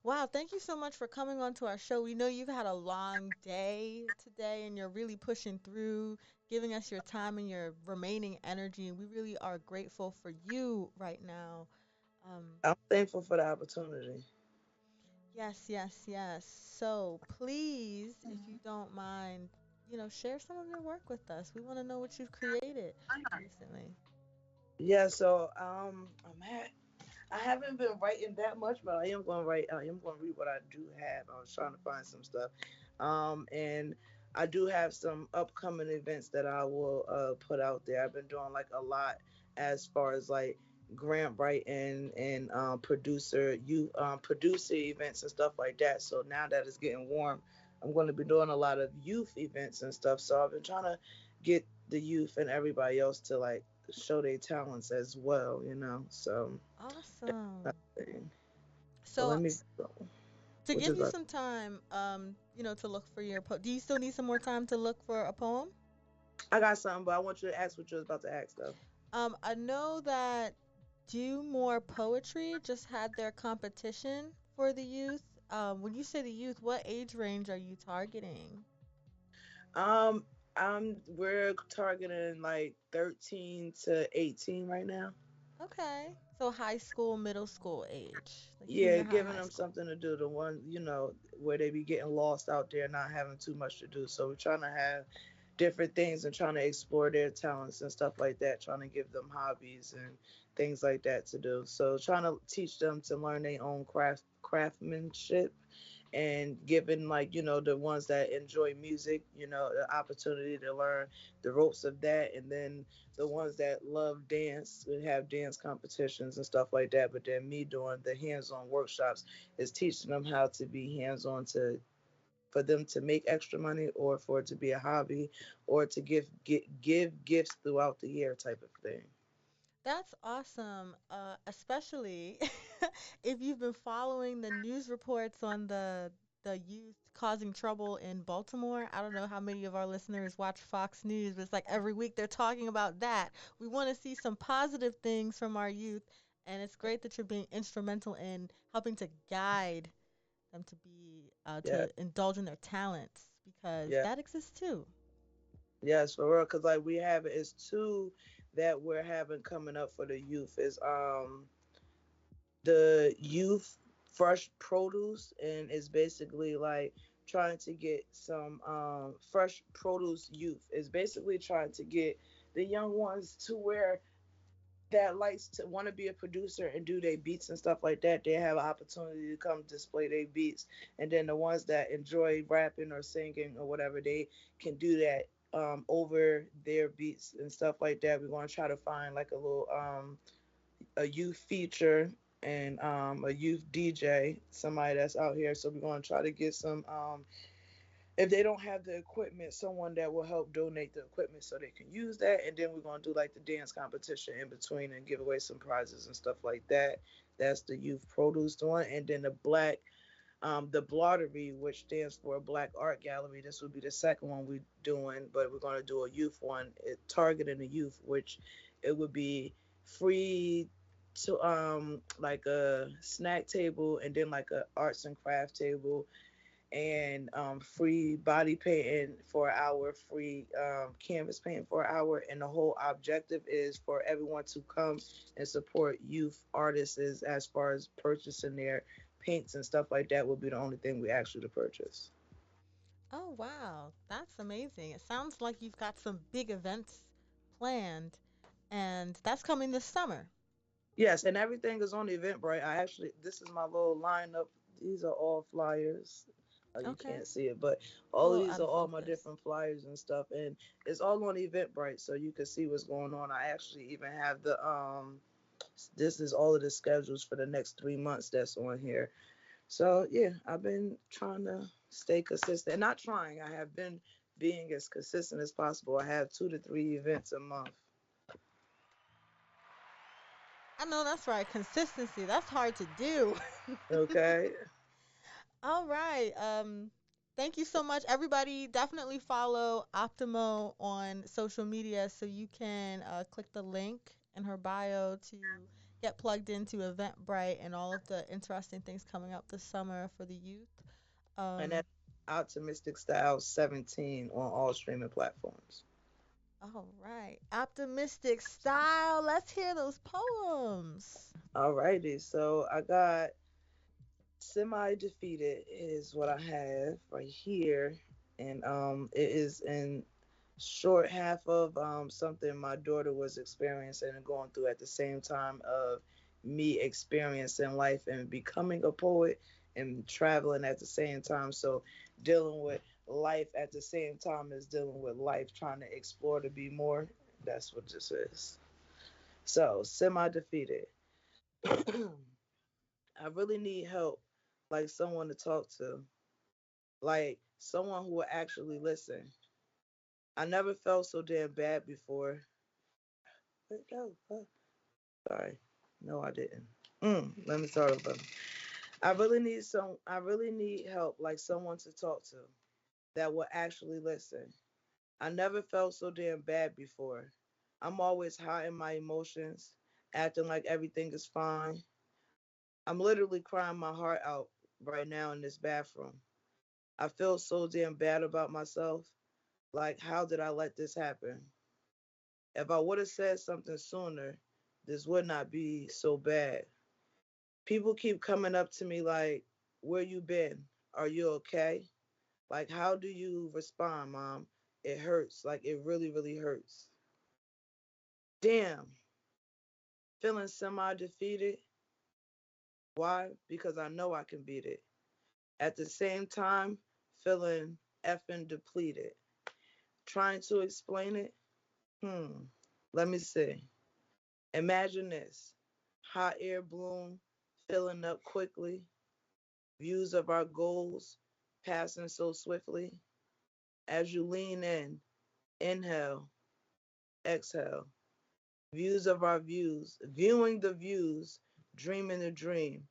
Wow, thank you so much for coming on to our show. We know you've had a long day today and you're really pushing through, giving us your time and your remaining energy. And we really are grateful for you right now. Um, I'm thankful for the opportunity. yes, yes, yes. So please, if you don't mind, share some of your work with us. We want to know what you've created recently. Yeah, so I haven't been writing that much, but I am going to write. I am going to read what I do have. I was trying to find some stuff, and I do have some upcoming events that I will put out there. I've been doing like a lot as far as like grant writing and producer events and stuff like that. So now that it's getting warm, I'm going to be doing a lot of youth events and stuff. So I've been trying to get the youth and everybody else to like show their talents as well. So. Awesome. Thing. But So let me. to Which give is you like some time, to look for your do you still need some more time to look for a poem? I got something, but I want you to ask what you was about to ask though. I know that Do More Poetry just had their competition for the youth. When you say the youth, what age range are you targeting? Um, we're targeting like 13 to 18 right now. Okay. So high school, middle school age, like Yeah, junior high, giving high them school. something to do. The one, where they be getting lost out there, not having too much to do. So we're trying to have different things and trying to explore their talents and stuff like that. Trying to give them hobbies and things like that to do. So trying to teach them to learn their own craftsmanship and giving like the ones that enjoy music the opportunity to learn the ropes of that, and then the ones that love dance would have dance competitions and stuff like that. But then me doing the hands-on workshops is teaching them how to be hands-on to for them to make extra money or for it to be a hobby or to give gifts throughout the year type of thing. That's awesome, especially if you've been following the news reports on the youth causing trouble in Baltimore. I don't know how many of our listeners watch Fox News, but it's like every week they're talking about that. We want to see some positive things from our youth, and it's great that you're being instrumental in helping to guide them Yeah, to indulge in their talents because yeah. that exists too. Yes, for real. Cause like we have it's two that we're having coming up for the youth is the youth fresh produce, and it's basically like trying to get some fresh produce youth. Is basically trying to get the young ones to where that likes to want to be a producer and do their beats and stuff like that. They have an opportunity to come display their beats, and then the ones that enjoy rapping or singing or whatever, they can do that over their beats and stuff like that. We're going to try to find like a little a youth feature and a youth DJ, somebody that's out here. So we're going to try to get some if they don't have the equipment, someone that will help donate the equipment so they can use that. And then we're gonna do like the dance competition in between and give away some prizes and stuff like that. That's the youth produce one, and then the black the Blottery, which stands for Black Art Gallery. This would be the second one we're doing, but we're going to do a youth one, targeting the youth, which it would be free to like a snack table, and then like a arts and craft table, and free body painting for an hour, free canvas painting for an hour. And the whole objective is for everyone to come and support youth artists as far as purchasing their paints and stuff like that will be the only thing we ask you to purchase. Oh, wow. That's amazing. It sounds like you've got some big events planned, and that's coming this summer. Yes, and everything is on Eventbrite. I actually, this is my little lineup. These are all flyers. You Okay. can't see it, but A all of little these out are of all my focus. different flyers and stuff, and it's all on Eventbrite, so you can see what's going on. I actually even have the this is all of the schedules for the next 3 months that's on here. So yeah, I've been trying to stay consistent. Not trying, I have been being as consistent as possible. I have 2 to 3 events a month. I know that's right. Consistency. That's hard to do. Okay. All right. Thank you so much. Everybody definitely follow Optimo on social media so you can click the link in her bio to get plugged into Eventbrite and all of the interesting things coming up this summer for the youth. And Um, that's Optimistic Style 17 on all streaming platforms. all right. Optimistic style. Let's hear those poems. Alrighty, so I got Semi Defeated is what I have right here. And it is in short half of something my daughter was experiencing and going through at the same time of me experiencing life and becoming a poet and traveling at the same time. So dealing with life at the same time as dealing with life, trying to explore to be more. That's what this is. So Semi Defeated. I really need help, like someone to talk to, like someone who will actually listen. I never felt so damn bad before. Wait, no, sorry, no, I didn't. Let me start over. I really need help, like someone to talk to that will actually listen. I never felt so damn bad before. I'm always high in my emotions, acting like everything is fine. I'm literally crying my heart out right now in this bathroom. I feel so damn bad about myself. Like, how did I let this happen? If I would have said something sooner, this would not be so bad. People keep coming up to me like, where you been? Are you okay? Like, how do you respond, mom? It hurts. Like, it really, really hurts. Damn. Feeling semi defeated. Why? Because I know I can beat it. At the same time, feeling effing depleted. Trying to explain it. Hmm. Let me see. Imagine this: hot air balloon filling up quickly, views of our goals passing so swiftly. As you lean in, inhale, exhale, views of our views, viewing the views, dreaming the dream.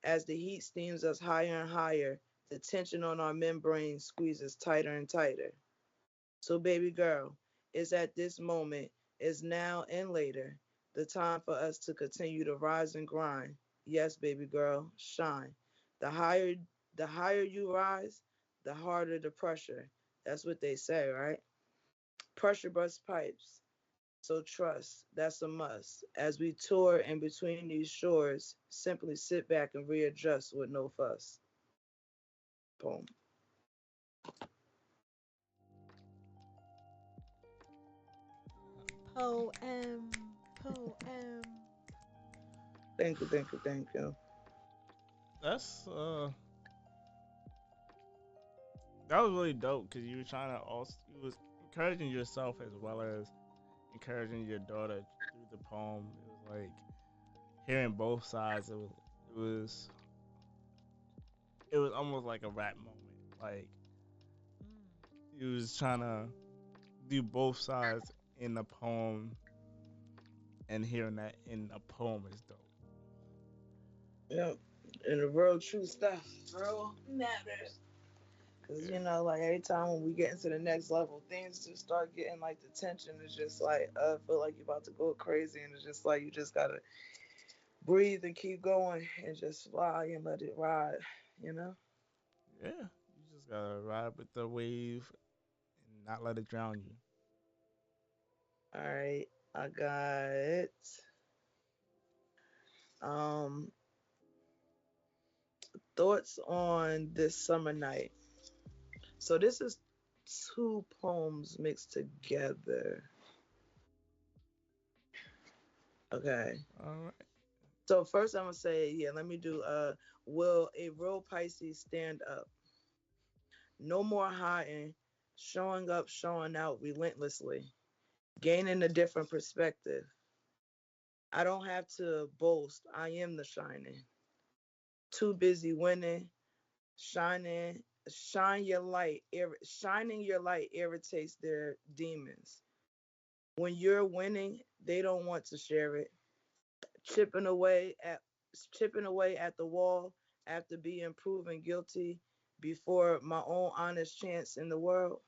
As the heat steams us higher and higher, the tension on our membrane squeezes tighter and tighter. So, baby girl, it's at this moment, is now and later, the time for us to continue to rise and grind. Yes, baby girl, shine. The higher the higher you rise, the harder the pressure. That's what they say, right? Pressure bust pipes. So trust, that's a must. As we tour in between these shores, simply sit back and readjust with no fuss. Boom. Poem. Poem. Thank you, thank you, thank you. That's that was really dope because you were trying to also you was encouraging yourself as well as encouraging your daughter through the poem. It was like hearing both sides. It was it was almost like a rap moment. Like Mm. you was trying to do both sides in the poem, and hearing that in a poem is dope. Yep. And the real true stuff, real matters. Cause Yeah. like every time when we get into the next level, things just start getting like the tension is just like feel like you're about to go crazy, and it's just like you just gotta breathe and keep going and just fly and let it ride, you know. Yeah. You just gotta ride with the wave and not let it drown you. All right, I got um thoughts on this summer night. So this is two poems mixed together. Okay. All right. So first I'm gonna say, yeah, let me do will a real Pisces stand up? No more hiding, showing up, showing out relentlessly, gaining a different perspective. I don't have to boast, I am the shining. Too busy winning, shining, shining your light irritates their demons. When you're winning, they don't want to share it. Chipping away at chipping away at the wall after being proven guilty before my own honest chance in the world.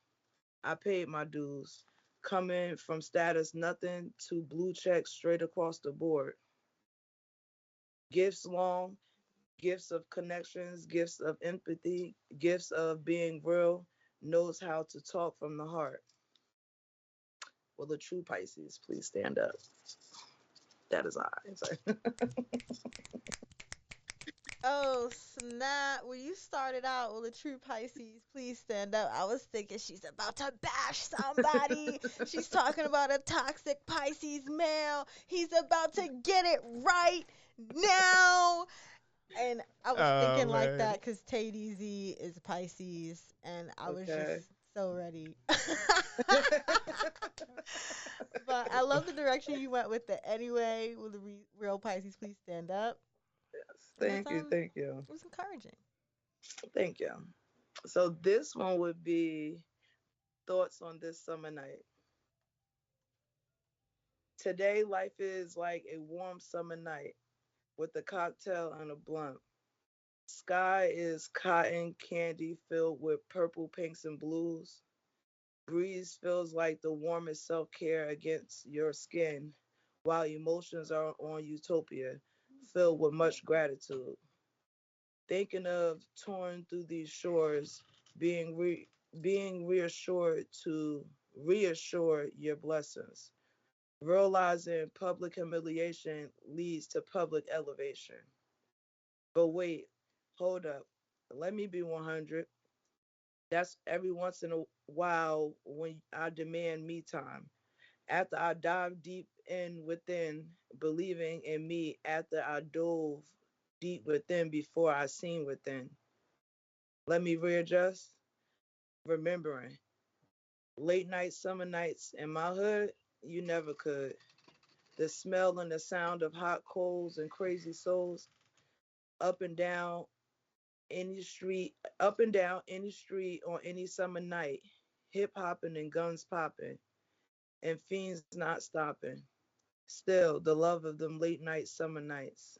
I paid my dues, coming from status nothing to blue checks straight across the board. Gifts long, gifts of connections, gifts of empathy, gifts of being real, knows how to talk from the heart. Will the true Pisces please stand up? That is I. Oh snap! When you started out with a true Pisces, please stand up. I was thinking she's about to bash somebody. She's talking about a toxic Pisces male. He's about to get it right now. And I was Oh thinking like man. that because TayDZ is Pisces, and I was just Okay. so ready. But I love the direction you went with it anyway. With the real Pisces, please stand up. Yes. And it's Thank you. Thank you. it was encouraging. Thank you. So this one would be thoughts on this summer night. Today, life is like a warm summer night with a cocktail and a blunt. Sky is cotton candy filled with purple, pinks, and blues. Breeze feels like the warmest self care against your skin, while emotions are on utopia, filled with much gratitude. Thinking of touring through these shores, being being reassured to reassure your blessings. Realizing public humiliation leads to public elevation. But wait, hold up. Let me be 100. That's every once in a while when I demand me time. After I dive deep in within, believing in me after I dove deep within before I seen within. Let me readjust, remembering late night summer nights in my hood, you never could. The smell and the sound of hot coals and crazy souls up and down any street, up and down any street on any summer night, hip hopping and guns popping, and fiends not stopping. Still, the love of them late night summer nights.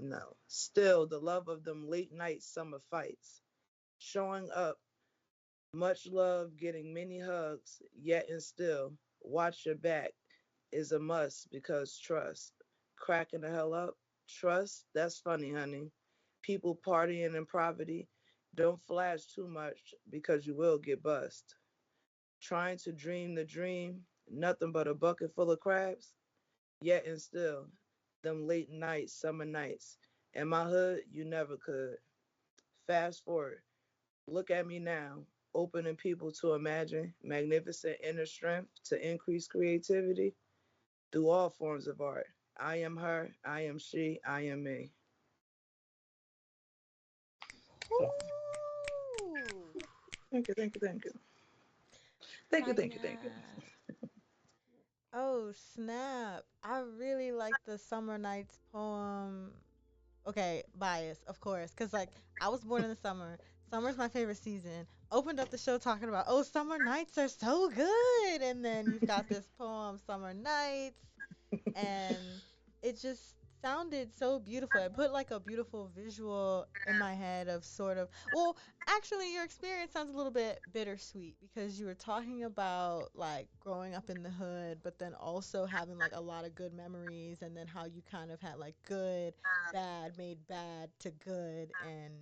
No, still the love of them late night summer fights. Showing up, much love, getting many hugs, yet and still, watch your back is a must because trust. Cracking the hell up, trust, that's funny, honey. People partying in poverty, don't flash too much because you will get bust. Trying to dream the dream, nothing but a bucket full of crabs, yet and still, them late nights, summer nights. In my hood, you never could. Fast forward, look at me now, opening people to imagine magnificent inner strength to increase creativity through all forms of art. I am her, I am she, I am me. So, Ooh, thank you, thank you, thank you. Thank you, thank you, thank you. fire. Oh, snap. I really like the Summer Nights poem. Okay, bias, of course, because like I was born in the summer. Summer's my favorite season. Opened up the show talking about, oh, summer nights are so good. And then you've got this poem, Summer Nights. And it just sounded so beautiful. It put like a beautiful visual in my head of sort of, well, actually, your experience sounds a little bit bittersweet because you were talking about like growing up in the hood, but then also having like a lot of good memories, and then how you kind of had like good, bad, made bad to good, and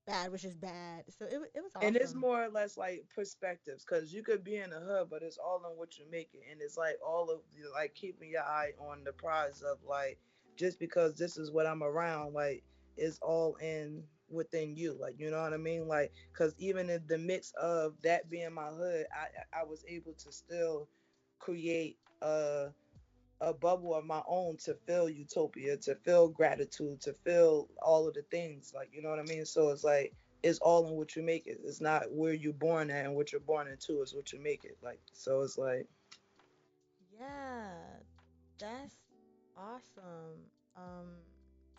bad, which is bad. So it was And it's awesome. more or less like perspectives, because you could be in the hood, but it's all in what you make it, and it's like all of like keeping your eye on the prize of like, just because this is what I'm around, like it's all in within you, like you know what I mean, like because even in the mix of that being my hood, I was able to still create a bubble of my own to feel utopia, to feel gratitude, to feel all of the things. Like, you know what I mean? So it's like, it's all in what you make it. It's not where you're born at and what you're born into, it's what you make it. Like, so it's like, Yeah, that's awesome. Um,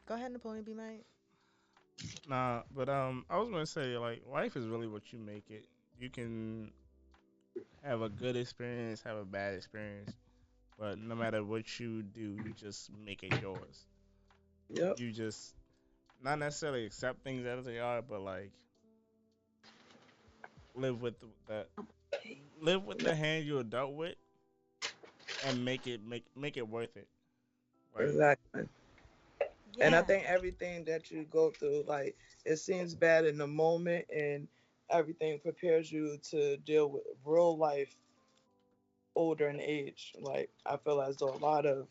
Go ahead, Napoleon. Be my. Nah, but I was gonna say like life is really what you make it. You can have a good experience, have a bad experience, but no matter what you do, you just make it yours. yep, You just not necessarily accept things as they are, but like live with the live with the hand you're dealt with and make it worth it. Like exactly. And I Yeah, think everything that you go through, like, it seems bad in the moment, and everything prepares you to deal with real life older in age. Like I feel as though a lot of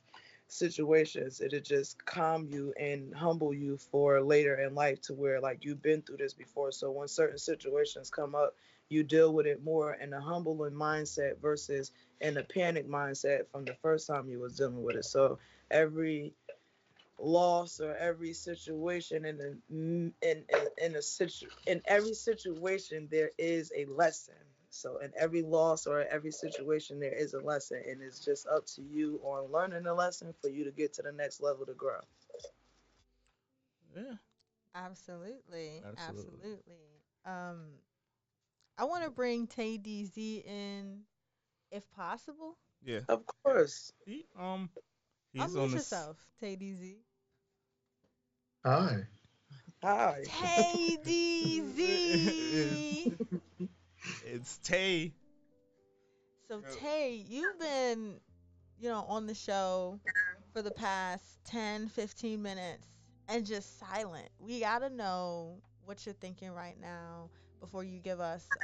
situations it'll just calm you and humble you for later in life, to where like you've been through this before. So when certain situations come up, you deal with it more in a humbling mindset versus in a panic mindset from the first time you was dealing with it. So every loss or every situation in every situation there is a lesson. So in every loss or every situation there is a lesson, and it's just up to you on learning the lesson for you to get to the next level to grow. yeah, absolutely, absolutely. absolutely. Um, I want to bring TayDZ in if possible. Yeah. Of course. He he's on Unmute this. yourself, TayDZ. Hi. Hi. TayDZ. It's Tay. So Tay, you've been, on the show for the past 10, 15 minutes and just silent. We gotta know what you're thinking right now before you give us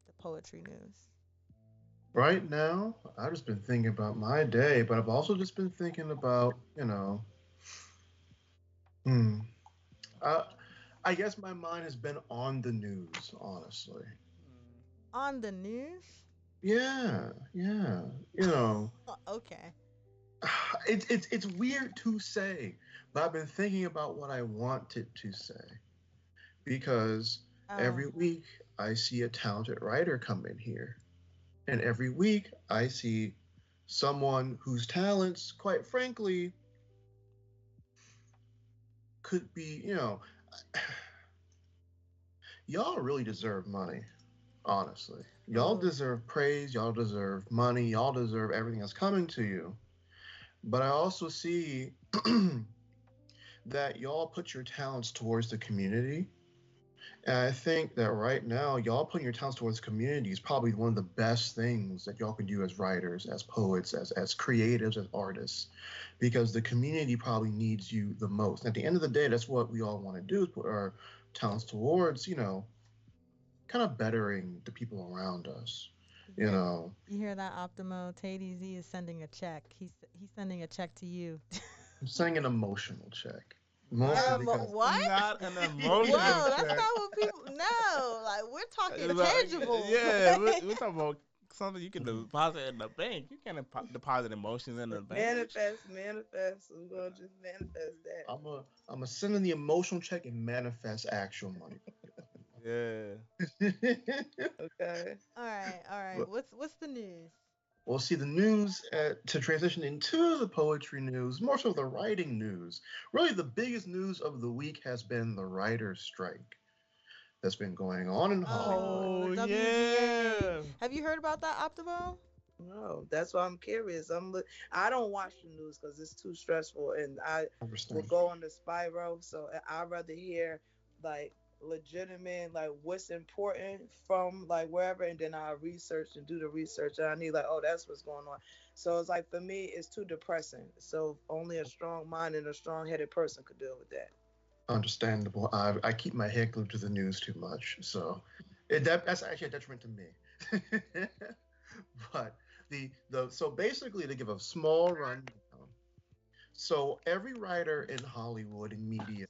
the poetry news. Right now, I've just been thinking about my day, but I've also just been thinking about, hmm, uh, I guess my mind has been on the news, honestly. On the news? Yeah, yeah. You know, Okay. it's weird to say, but I've been thinking about what I wanted to say because Oh, every week I see a talented writer come in here, and every week I see someone whose talents, quite frankly, could be, y'all really deserve money, honestly. Y'all oh, deserve praise, y'all deserve money, y'all deserve everything that's coming to you. But I also see that y'all put your talents towards the community. And I think that right now, y'all putting your talents towards the community is probably one of the best things that y'all can do as writers, as poets, as creatives, as artists, because the community probably needs you the most. And at the end of the day, that's what we all want to do is put our talents towards, kind of bettering the people around us. you You hear know, you hear that, Optimo? TayDZ is sending a check. He's sending a check to you. I'm saying an emotional check, Not mostly because What? not an emotional Whoa, that's check. not what people. No, like we're talking Like, tangibles. yeah, we're talking about something you can deposit in the bank. You can't deposit emotions in the bank. Manifest, manifest. We're gonna just manifest that. I'm a send in the emotional check and manifest actual money. Yeah. Okay. All right, all right. But What's the news? we'll see the news to transition into the poetry news, more so the writing news. Really, the biggest news of the week has been the writer's strike that's been going on in Hollywood. Oh, the Oh WGA. yeah. Have you heard about that, Optimo? No, that's why I'm curious. I don't watch the news because it's too stressful, and I will Understand. go on the spiral. So I'd rather hear like legitimate, like what's important from like wherever, and then I research and do the research. And I need like, oh, that's what's going on. So it's like for me, it's too depressing. So only a strong mind and a strong headed person could deal with that. Understandable. I keep my head glued to the news too much, so that's actually a detriment to me. But the so basically to give a small rundown. So every writer in Hollywood and media,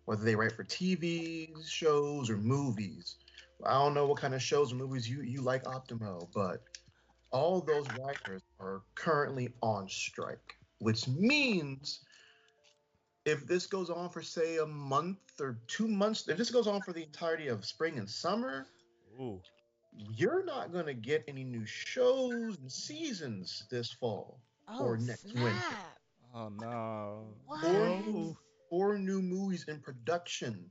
whether they write for TV shows or movies, I don't know what kind of shows or movies you like, Optimo, but all those writers are currently on strike, which means if this goes on for say a month or 2 months, if this goes on for the entirety of spring and summer, Ooh. you're not going to get any new shows and seasons this fall Oh, or next winter, snap. Oh no. What? or new No. or new movies in production.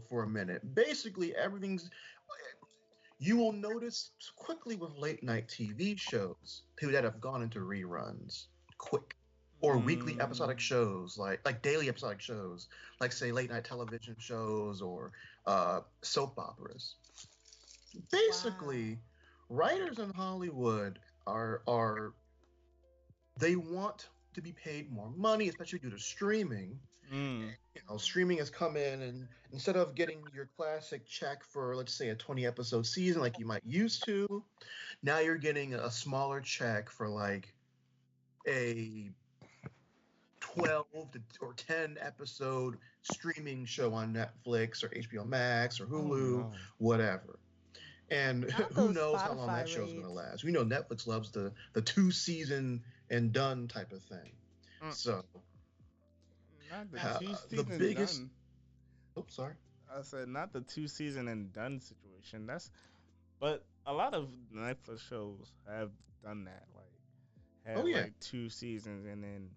For a minute. Basically, everything's. You will notice quickly with late night TV shows that have gone into reruns, quick, or weekly Mm, episodic shows like daily episodic shows, like say late night television shows or soap operas. Wow. Basically, writers in Hollywood are they want to be paid more money, especially due to streaming. mm, Streaming has come in, and instead of getting your classic check for, let's say, a 20 episode season like you might used to, now you're getting a smaller check for like a 12 or 10 episode streaming show on Netflix or HBO Max or oh Hulu, no. whatever. And Not who those knows how long that Spotify show's going to rates. last? We know Netflix loves the 2 season and done type of thing. Mm, So, not the uh, two the season biggest. done. Oh, sorry. I said not the two season and done situation. But a lot of Netflix shows have done that. Like Oh, have yeah, like two seasons and then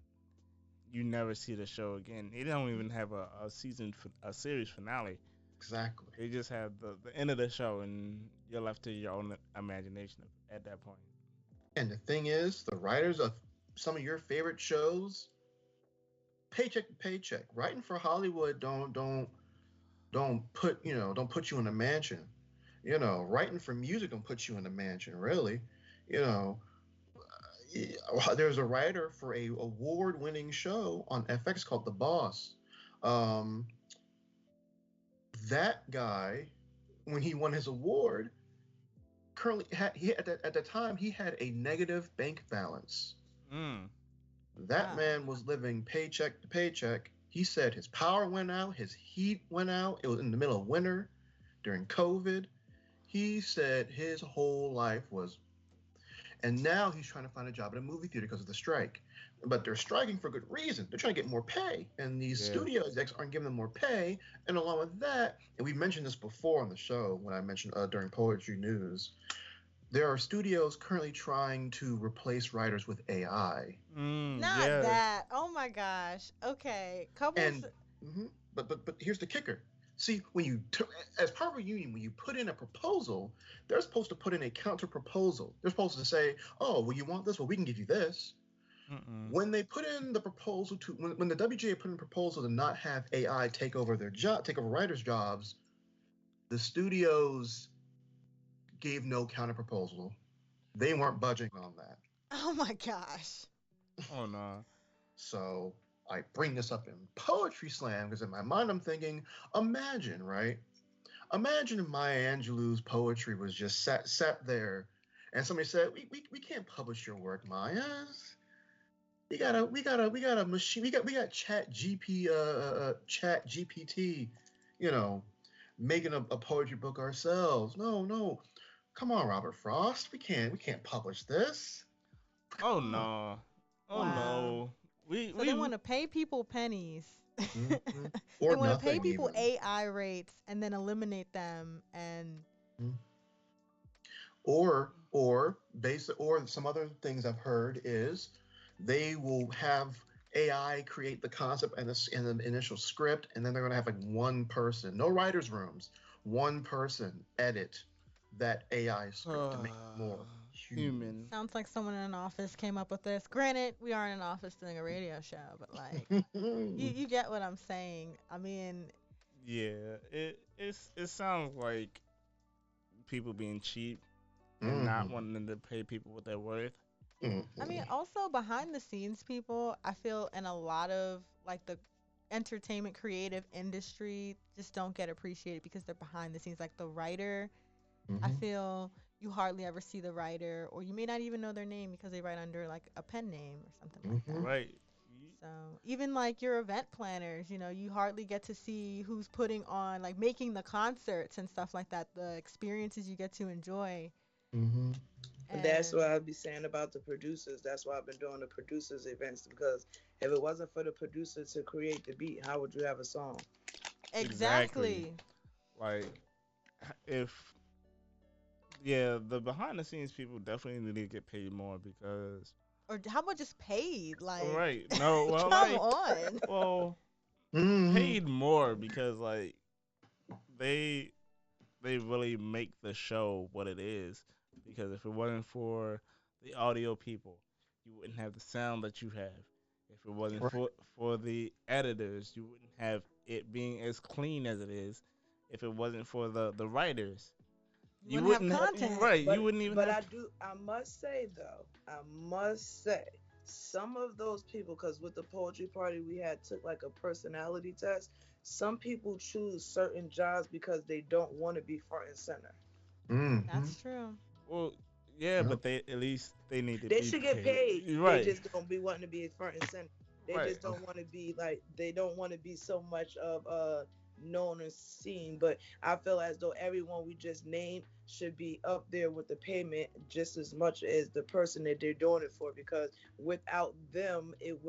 you never see the show again. They don't even have a series finale. exactly. They just have the end of the show and you're left to your own imagination at that point. And the thing is, the writers of some of your favorite shows, paycheck to paycheck, writing for Hollywood don't put you in a mansion. Writing for music don't put you in a mansion, really. You know, there's a writer for a award-winning show on FX called The Boss. Um, that guy, when he won his award, currently at the time he had a negative bank balance. Mm. That Wow. man was living paycheck to paycheck. He said his power went out, his heat went out. It was in the middle of winter during COVID. He said his whole life was, and now he's trying to find a job at a movie theater because of the strike. But they're striking for good reason. They're trying to get more pay, and these Yeah. studio execs aren't giving them more pay. And along with that, and we mentioned this before on the show when I mentioned during Poetry News, there are studios currently trying to replace writers with AI. Not Yeah. that. Oh my gosh. Okay. Couples. And mhm, but here's the kicker. See, as part of a union, when you put in a proposal, they're supposed to put in a counter proposal. They're supposed to say, "Oh, well, you want this? Well, we can give you this." Mm-mm. When they put in the proposal when the WGA put in a proposal to not have AI take over writers' jobs, the studios gave no counter proposal. They weren't budging on that. Oh my gosh. Oh no. So I bring this up in Poetry Slam because in my mind I'm thinking, imagine, right? Imagine if Maya Angelou's poetry was just sat there and somebody said, we can't publish your work, Maya. We got a machine we got chat GPT, you know, making a poetry book ourselves. No. Come on, Robert Frost. We can't publish this. Oh Come on. no. Oh Wow. no. We So they we want to pay people pennies. Mhm. They Or want to pay nothing people even. AI rates and then eliminate them. And Mhm. Or some other things I've heard is they will have AI create the concept and the initial script, and then they're going to have like one person, no writers' rooms, one person edit that AI script to make it more human. Sounds like someone in an office came up with this. Granted, we are in an office doing a radio show, but like, you get what I'm saying. I mean, Yeah, it sounds like people being cheap and not Mhm. wanting to pay people what they're worth. I mean, Mhm. also behind the scenes people, I feel in a lot of like the entertainment creative industry just don't get appreciated because they're behind the scenes. Like the writer, I Mhm. feel you hardly ever see the writer, or you may not even know their name because they write under like a pen name or something like Mhm. that. Right. So even like your event planners, you hardly get to see who's putting on, like making the concerts and stuff like that, the experiences you get to enjoy. Mhm. That's what And I'd be saying about the producers. That's why I've been doing the producers events because if it wasn't for the producer to create the beat, how would you have a song? Exactly. exactly. Like if yeah, the behind the scenes people definitely need to get paid more because Or how about just paid? Like, right. No, well come like on. well Mhm. paid more because like they they really make the show what it is. Because if it wasn't for the audio people, you wouldn't have the sound that you have. If it wasn't Right. for the editors, you wouldn't have it being as clean as it is. If it wasn't for the writers, You you wouldn't have wouldn't But content. right. You but wouldn't even but have. I must say though, I must say some of those people, because with the poetry party we had took like a personality test. Some people choose certain jobs because they don't want to be front and center. Mhm. That's true. Well, yeah, Yep. but they at least they need to They be should get paid. paid. They Right. just don't be wanting to be front and center. They Right. just don't want to be like they don't want to be so much of known and seen. But I feel as though everyone we just named should be up there with the payment just as much as the person that they're doing it for because without them it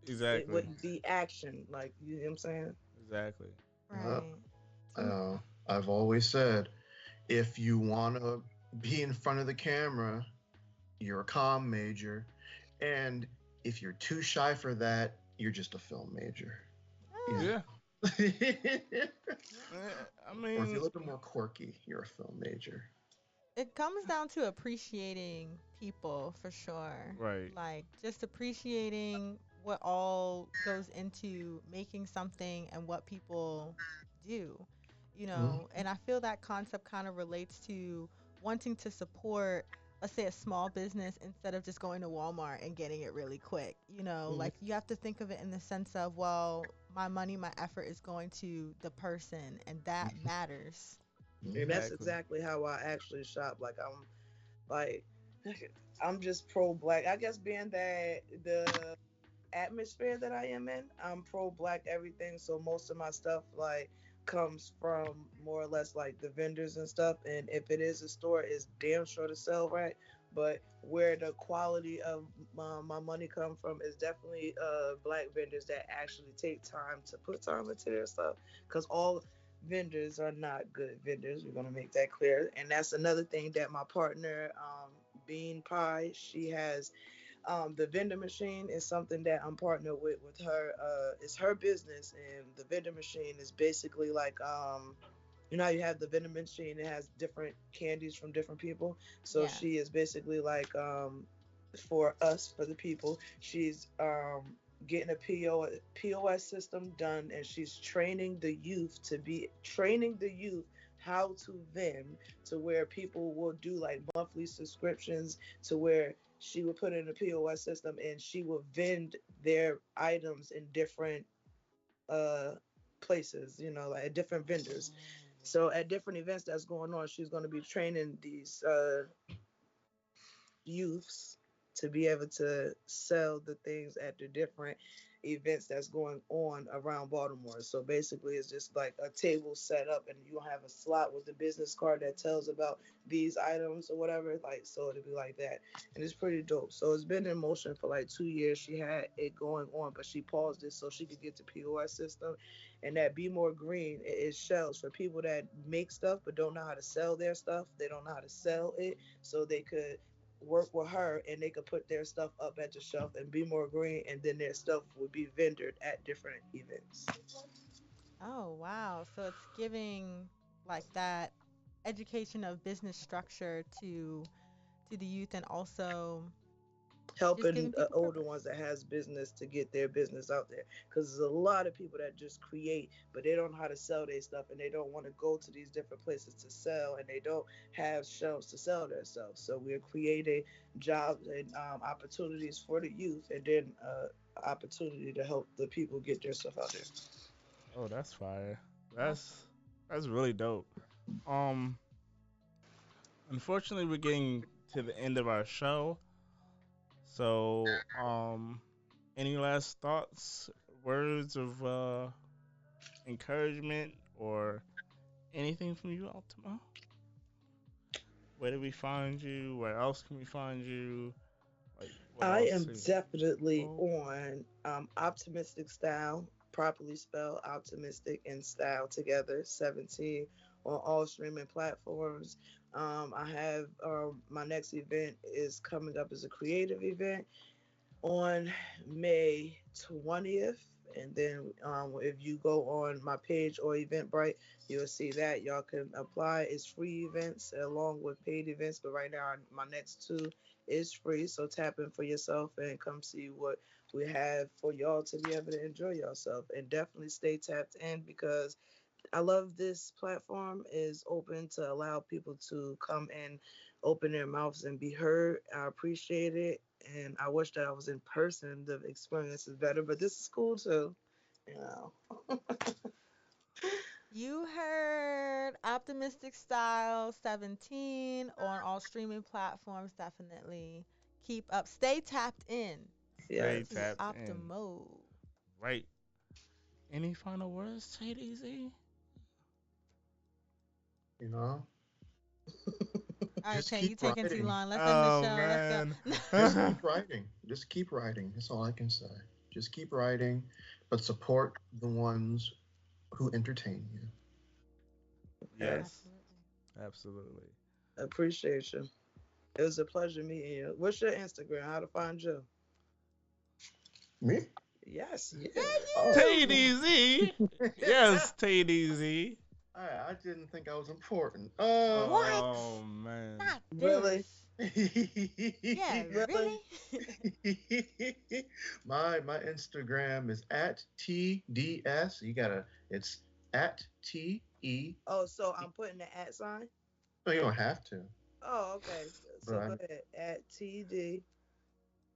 Exactly. wouldn't be action. Like you know what I'm saying? Exactly. Yep. Right. To, Uh, I've always said, if you want to be in front of the camera, you're a comm major, and if you're too shy for that, you're just a film major. You eh, Yeah. know. I Or if you're mean, a little bit more quirky, you're a film major. it comes down to appreciating people for sure. right. Like just appreciating what all goes into making something and what people do, Mhm. And I feel that concept kind of relates to wanting to support, let's say, a small business instead of just going to Walmart and getting it really quick. Mhm. Like you have to think of it in the sense of, well, my money, my effort is going to the person, and that matters. And Mhm. that's Exactly. exactly how I actually shop. Like I'm just pro black. I guess being that the atmosphere that I am in, I'm pro black everything. So most of my stuff like comes from more or less like the vendors and stuff. And if it is a store, it's damn sure to sell right. But where the quality of my money come from is definitely black vendors that actually take time to put time into their stuff. Because all vendors are not good vendors. We're gonna make that clear. And that's another thing that my partner, Bean Pie, she has the vending machine is something that I'm partnered with her. It's her business, and the vending machine is basically like you know how you have the vending machine that has different candies from different people. So Yeah. she is basically like for us, for the people. She's getting a POS system done, and she's training the youth how to vend to where people will do like monthly subscriptions to where she would put in a POS system and she will vend their items in different uh places, like at different vendors. So at different events that's going on, she's going to be training these youths to be able to sell the things at the different events that's going on around Baltimore. So basically, it's just like a table set up, and you'll have a slot with a business card that tells about these items or whatever. Like, so it'll be like that, and it's pretty dope. So it's been in motion for like 2 years. She had it going on, but she paused it so she could get the POS system, and that Be More Green is shelves for people that make stuff but don't know how to sell their stuff. They don't know how to sell it, so they could work with her and they could put their stuff up at the shelf and Be More Green, and then their stuff would be vendored at different events. Oh, wow. So it's giving like that education of business structure to the youth, and also just Helping giving people older purpose. ones that has business to get their business out there, because there's a lot of people that just create but they don't know how to sell their stuff, and they don't want to go to these different places to sell, and they don't have shelves to sell their stuff. So we're creating jobs and opportunities for the youth, and then opportunity to help the people get their stuff out there. Oh, that's fire. Awesome. That's really dope. Um, Unfortunately, we're getting to the end of our show. So, any last thoughts, words of encouragement, or anything from you, Ultimo? Where do we find you? Where else can we find you? Like, what I else? am definitely Oh, on Optimistic Style, properly spelled optimistic and style together, 17 on all streaming platforms. I have my next event is coming up as a creative event on May 20th. And then if you go on my page or Eventbrite, you'll see that y'all can apply. It's free events along with paid events, but right now my next two is free. So tap in for yourself and come see what we have for y'all to be able to enjoy yourself. And definitely stay tapped in, because I love this platform is open to allow people to come and open their mouths and be heard. I appreciate it, and I wish that I was in person. The experience is better, but this is cool too. You know. You heard Optimistic Style 17 on all streaming platforms. Definitely keep up. Stay tapped in stay to Yes. tapped in. Optimoe. Right. Any final words, TayDZ? You know, All right, just Tay, you keep taking too writing. long. Let's end the Oh show. Let's go. man. Just keep writing. Just keep writing. That's all I can say. Just keep writing, but support the ones who entertain you. Okay. Yes, Absolutely. absolutely. Appreciate you. It was a pleasure meeting you. What's your Instagram? How to find you? Me? Yes, Yeah, you. Oh. you. TayDZ. Yes, TayDZ. I didn't think I was important. What? Oh man. Not this. Really? Yeah, Really? really? my Instagram is at TDS. It's at TE. Oh, so I'm putting the at sign? No, you don't have to. Oh, okay. But So go ahead. At TD.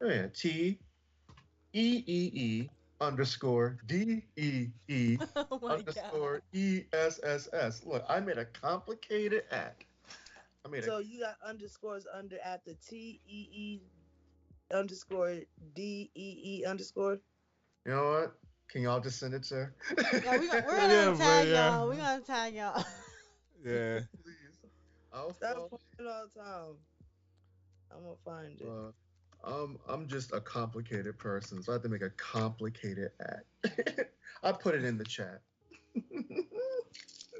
oh yeah, TEEE underscore DEE Oh my god. underscore ESSS. Look, I made a complicated at. I made a So you got underscores under at the TEE underscore DEE underscore. You know what? Can y'all just send it to her? Yeah, we're gonna Yeah, but tag yeah. y'all. We're gonna tag y'all. Yeah. Please. I'll Stop follow. playing all the time. I'm gonna find it. I'm just a complicated person, so I have to make a complicated act. I put it in the chat.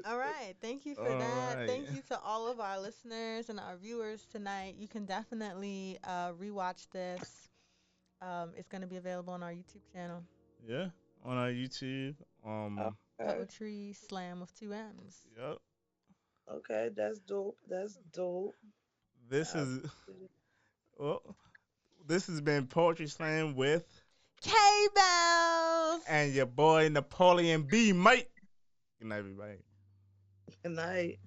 All right. Thank you for All that. right. Thank you to all of our listeners and our viewers tonight. You can definitely rewatch this. It's going to be available on our YouTube channel, Yeah. On our YouTube. Okay. Poetry Slam with two M's. Yep. Okay, that's dope. That's dope. This I is well. This has been Poetry Slam with K Bells. and your boy Napoleon B. Mike. Good night, everybody. Good night.